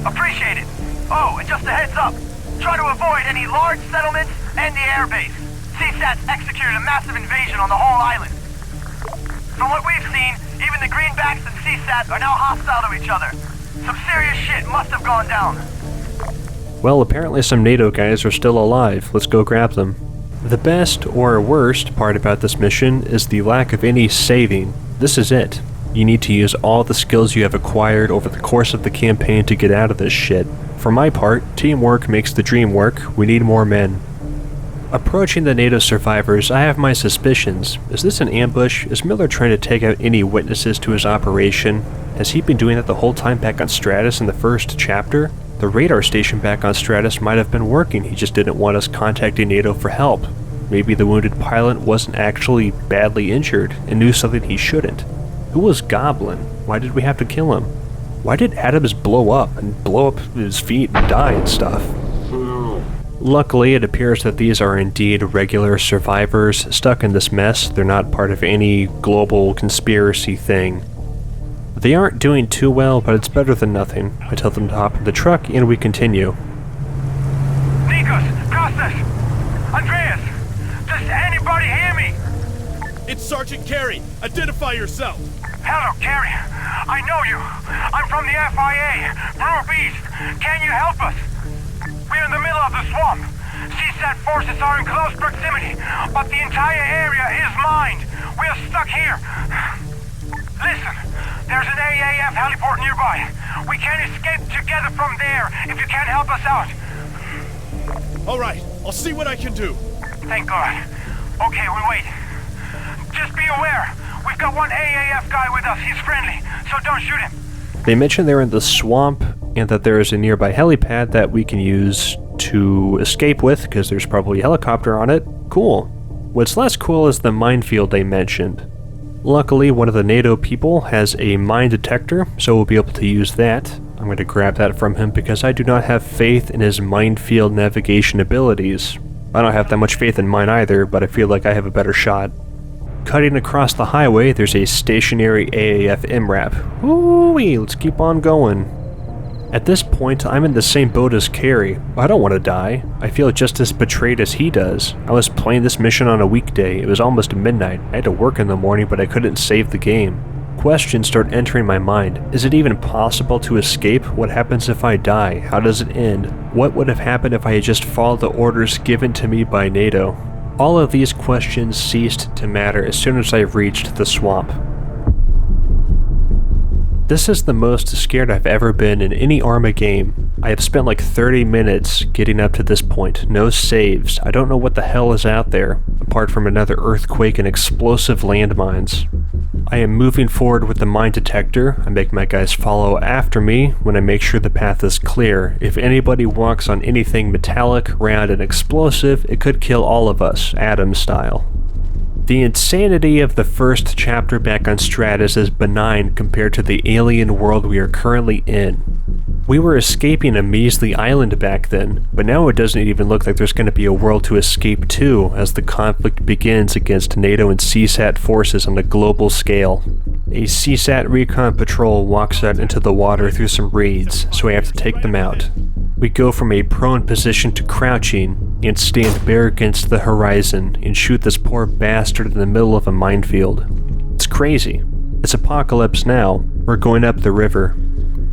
Appreciate it. Oh, and just a heads up. Try to avoid any large settlements and the airbase. CSAT's executed a massive invasion on the whole island. From what we've seen, even the Greenbacks and CSAT are now hostile to each other. Some serious shit must have gone down. Well, apparently some NATO guys are still alive. Let's go grab them. The best, or worst, part about this mission is the lack of any saving. This is it. You need to use all the skills you have acquired over the course of the campaign to get out of this shit. For my part, teamwork makes the dream work. We need more men. Approaching the NATO survivors, I have my suspicions. Is this an ambush? Is Miller trying to take out any witnesses to his operation? Has he been doing that the whole time back on Stratis in the first chapter? The radar station back on Stratis might have been working, he just didn't want us contacting NATO for help. Maybe the wounded pilot wasn't actually badly injured and knew something he shouldn't. Who was Goblin? Why did we have to kill him? Why did Adams blow up his feet and die and stuff? Luckily, it appears that these are indeed regular survivors stuck in this mess. They're not part of any global conspiracy thing. They aren't doing too well, but it's better than nothing. I tell them to hop in the truck and we continue. Nikos, Kostas, Andreas, does anybody hear me? It's Sergeant Carey. Identify yourself. Hello, Carey. I know you. I'm from the FIA, Group East. Can you help us? We're in the middle of the swamp. CSAT forces are in close proximity, but the entire area is mined. We're stuck here. Listen, there's an AAF heliport nearby. We can escape together from there if you can help us out. All right, I'll see what I can do. Thank God. Okay, we'll wait. Just be aware, we've got one AAF guy with us. He's friendly, so don't shoot him. They mentioned they're in the swamp and that there is a nearby helipad that we can use to escape with because there's probably a helicopter on it. Cool. What's less cool is the minefield they mentioned. Luckily, one of the NATO people has a mine detector, so we'll be able to use that. I'm going to grab that from him because I do not have faith in his minefield navigation abilities. I don't have that much faith in mine either, but I feel like I have a better shot. Cutting across the highway, there's a stationary AAF MRAP. Ooh-wee, let's keep on going. At this point, I'm in the same boat as Carey. I don't want to die. I feel just as betrayed as he does. I was playing this mission on a weekday. It was almost midnight. I had to work in the morning, but I couldn't save the game. Questions start entering my mind. Is it even possible to escape? What happens if I die? How does it end? What would have happened if I had just followed the orders given to me by NATO? All of these questions ceased to matter as soon as I reached the swamp. This is the most scared I've ever been in any Arma game. I have spent like 30 minutes getting up to this point. No saves. I don't know what the hell is out there, apart from another earthquake and explosive landmines. I am moving forward with the mine detector. I make my guys follow after me when I make sure the path is clear. If anybody walks on anything metallic, round, and explosive, it could kill all of us, Adams style. The insanity of the first chapter back on Stratis is benign compared to the alien world we are currently in. We were escaping a measly island back then, but now it doesn't even look like there's going to be a world to escape to as the conflict begins against NATO and CSAT forces on a global scale. A CSAT recon patrol walks out into the water through some reeds, so we have to take them out. We go from a prone position to crouching and stand bare against the horizon and shoot this poor bastard in the middle of a minefield. It's crazy. It's apocalypse now. We're going up the river.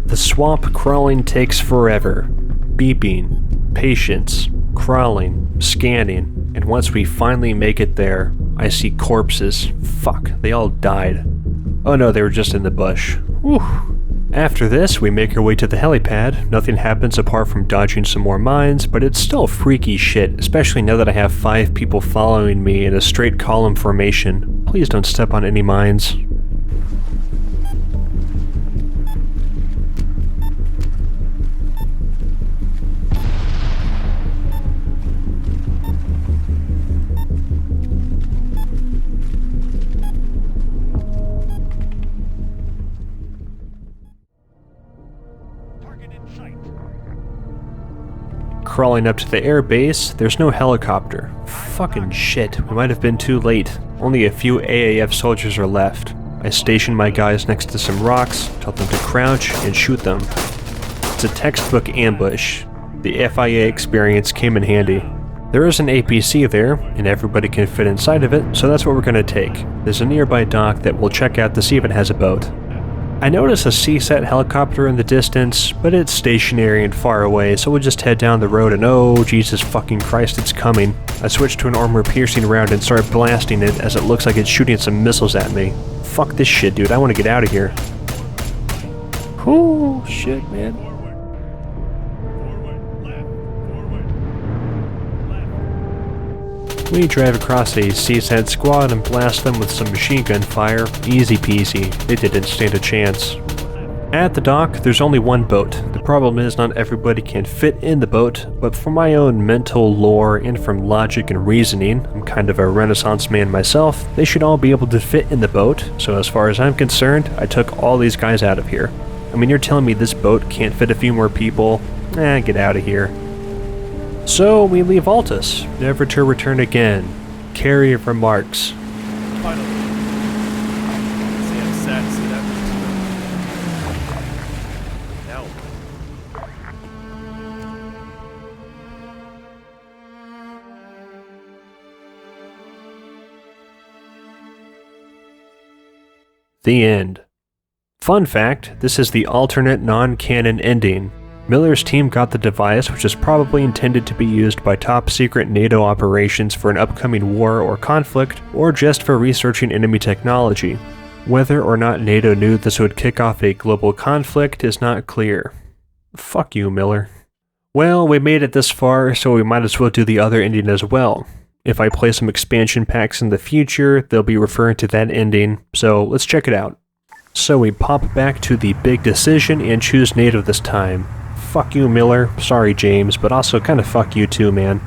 The swamp crawling takes forever. Beeping, patience, crawling, scanning, and once we finally make it there, I see corpses. Fuck, they all died. Oh no, they were just in the bush. Whew. After this, we make our way to the helipad. Nothing happens apart from dodging some more mines, but it's still freaky shit, especially now that I have 5 people following me in a straight column formation. Please don't step on any mines. Crawling up to the air base, there's no helicopter. Fucking shit, we might have been too late. Only a few AAF soldiers are left. I station my guys next to some rocks, tell them to crouch, and shoot them. It's a textbook ambush. The FIA experience came in handy. There is an APC there, and everybody can fit inside of it, so that's what we're gonna take. There's a nearby dock that we'll check out to see if it has a boat. I notice a CSAT helicopter in the distance, but it's stationary and far away, so we'll just head down the road and oh, Jesus fucking Christ, it's coming. I switch to an armor-piercing round and start blasting it as it looks like it's shooting some missiles at me. Fuck this shit, dude, I want to get out of here. Oh, shit, man. We drive across a CSAT squad and blast them with some machine gun fire. Easy peasy. They didn't stand a chance. At the dock, there's only one boat. The problem is not everybody can fit in the boat, but for my own mental lore and from logic and reasoning, I'm kind of a Renaissance man myself, they should all be able to fit in the boat, so as far as I'm concerned, I took all these guys out of here. I mean, you're telling me this boat can't fit a few more people? Get out of here. So we leave Altus, never to return again. Carrie remarks. Finally. See, I'm sad to see that. Now. The end. Fun fact, this is the alternate non-canon ending. Miller's team got the device, which is probably intended to be used by top-secret NATO operations for an upcoming war or conflict, or just for researching enemy technology. Whether or not NATO knew this would kick off a global conflict is not clear. Fuck you, Miller. Well, we made it this far, so we might as well do the other ending as well. If I play some expansion packs in the future, they'll be referring to that ending, so let's check it out. So we pop back to the big decision and choose NATO this time. Fuck you, Miller. Sorry, James, but also kind of fuck you too, man.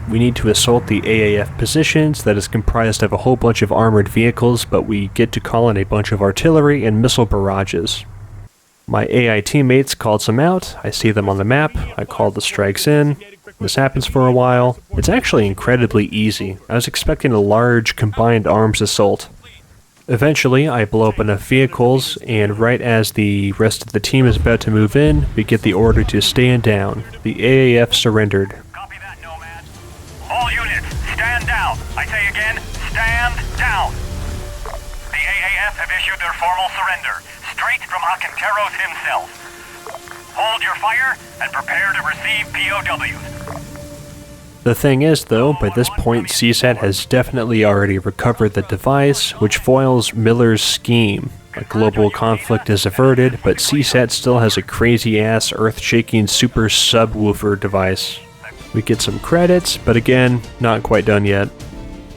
We need to assault the AAF positions that is comprised of a whole bunch of armored vehicles, but we get to call in a bunch of artillery and missile barrages. My AI teammates called some out, I see them on the map, I call the strikes in. This happens for a while. It's actually incredibly easy. I was expecting a large combined arms assault. Eventually, I blow up enough vehicles, and right as the rest of the team is about to move in, we get the order to stand down. The AAF surrendered. Copy that, Nomad. All units, stand down. I say again, stand down. The AAF have issued their formal surrender, straight from Akenteros himself. Hold your fire and prepare to receive POWs. The thing is, though, by this point CSAT has definitely already recovered the device, which foils Miller's scheme. A global conflict is averted, but CSAT still has a crazy-ass, earth-shaking super subwoofer device. We get some credits, but again, not quite done yet.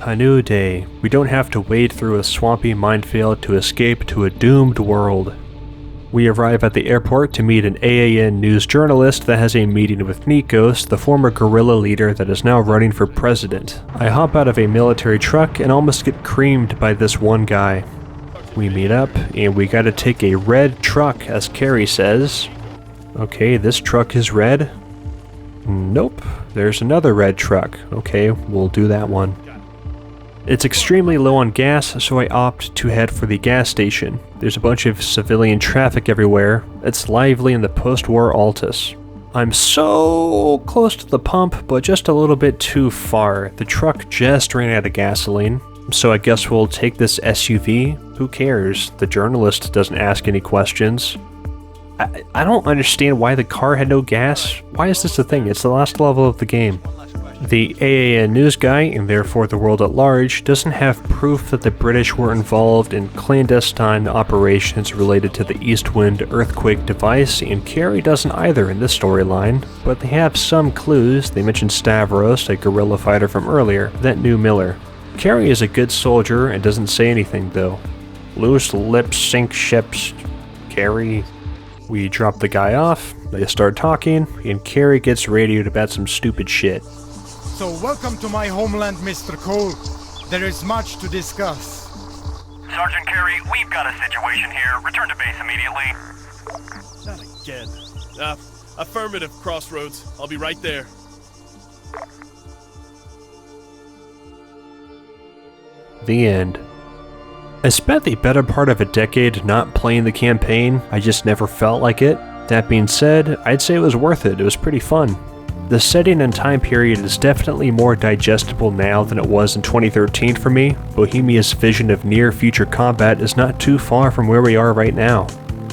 A new day. We don't have to wade through a swampy minefield to escape to a doomed world. We arrive at the airport to meet an AAN news journalist that has a meeting with Nikos, the former guerrilla leader that is now running for president. I hop out of a military truck and almost get creamed by this one guy. We meet up, and we gotta take a red truck, as Carrie says. Okay, this truck is red. Nope, there's another red truck. Okay, we'll do that one. It's extremely low on gas, so I opt to head for the gas station. There's a bunch of civilian traffic everywhere. It's lively in the post-war Altus. I'm so close to the pump, but just a little bit too far. The truck just ran out of gasoline, so I guess we'll take this SUV. Who cares? The journalist doesn't ask any questions. I don't understand why the car had no gas. Why is this a thing? It's the last level of the game. The AAN news guy, and therefore the world at large, doesn't have proof that the British were involved in clandestine operations related to the Eastwind earthquake device, and Carrie doesn't either in this storyline, but they have some clues. They mentioned Stavros, a guerrilla fighter from earlier, that knew Miller. Carrie is a good soldier and doesn't say anything though. Loose lips sink ships. Carrie. We drop the guy off, they start talking, and Carrie gets radioed about some stupid shit. So welcome to my homeland, Mr. Cole. There is much to discuss. Sergeant Carey, we've got a situation here. Return to base immediately. Not again. Affirmative, Crossroads. I'll be right there. The end. I spent the better part of a decade not playing the campaign. I just never felt like it. That being said, I'd say it was worth it. It was pretty fun. The setting and time period is definitely more digestible now than it was in 2013 for me. Bohemia's vision of near-future combat is not too far from where we are right now.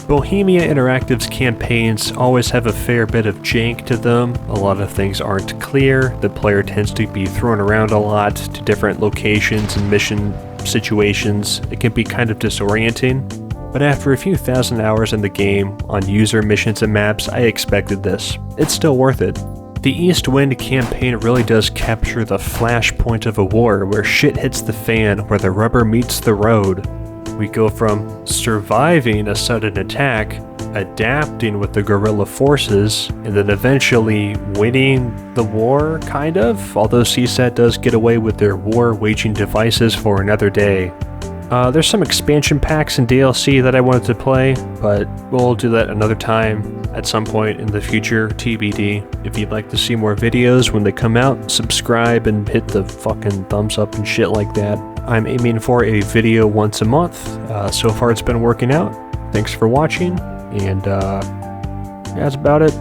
Bohemia Interactive's campaigns always have a fair bit of jank to them. A lot of things aren't clear, the player tends to be thrown around a lot to different locations and mission situations. It can be kind of disorienting, but after a few thousand hours in the game, on user missions and maps, I expected this. It's still worth it. The East Wind campaign really does capture the flashpoint of a war where shit hits the fan, where the rubber meets the road. We go from surviving a sudden attack, adapting with the guerrilla forces, and then eventually winning the war, kind of, although CSAT does get away with their war-waging devices for another day. There's some expansion packs and DLC that I wanted to play, but we'll do that another time at some point in the future, TBD. If you'd like to see more videos when they come out, subscribe and hit the fucking thumbs up and shit like that. I'm aiming for a video once a month. So far it's been working out. Thanks for watching, and that's about it.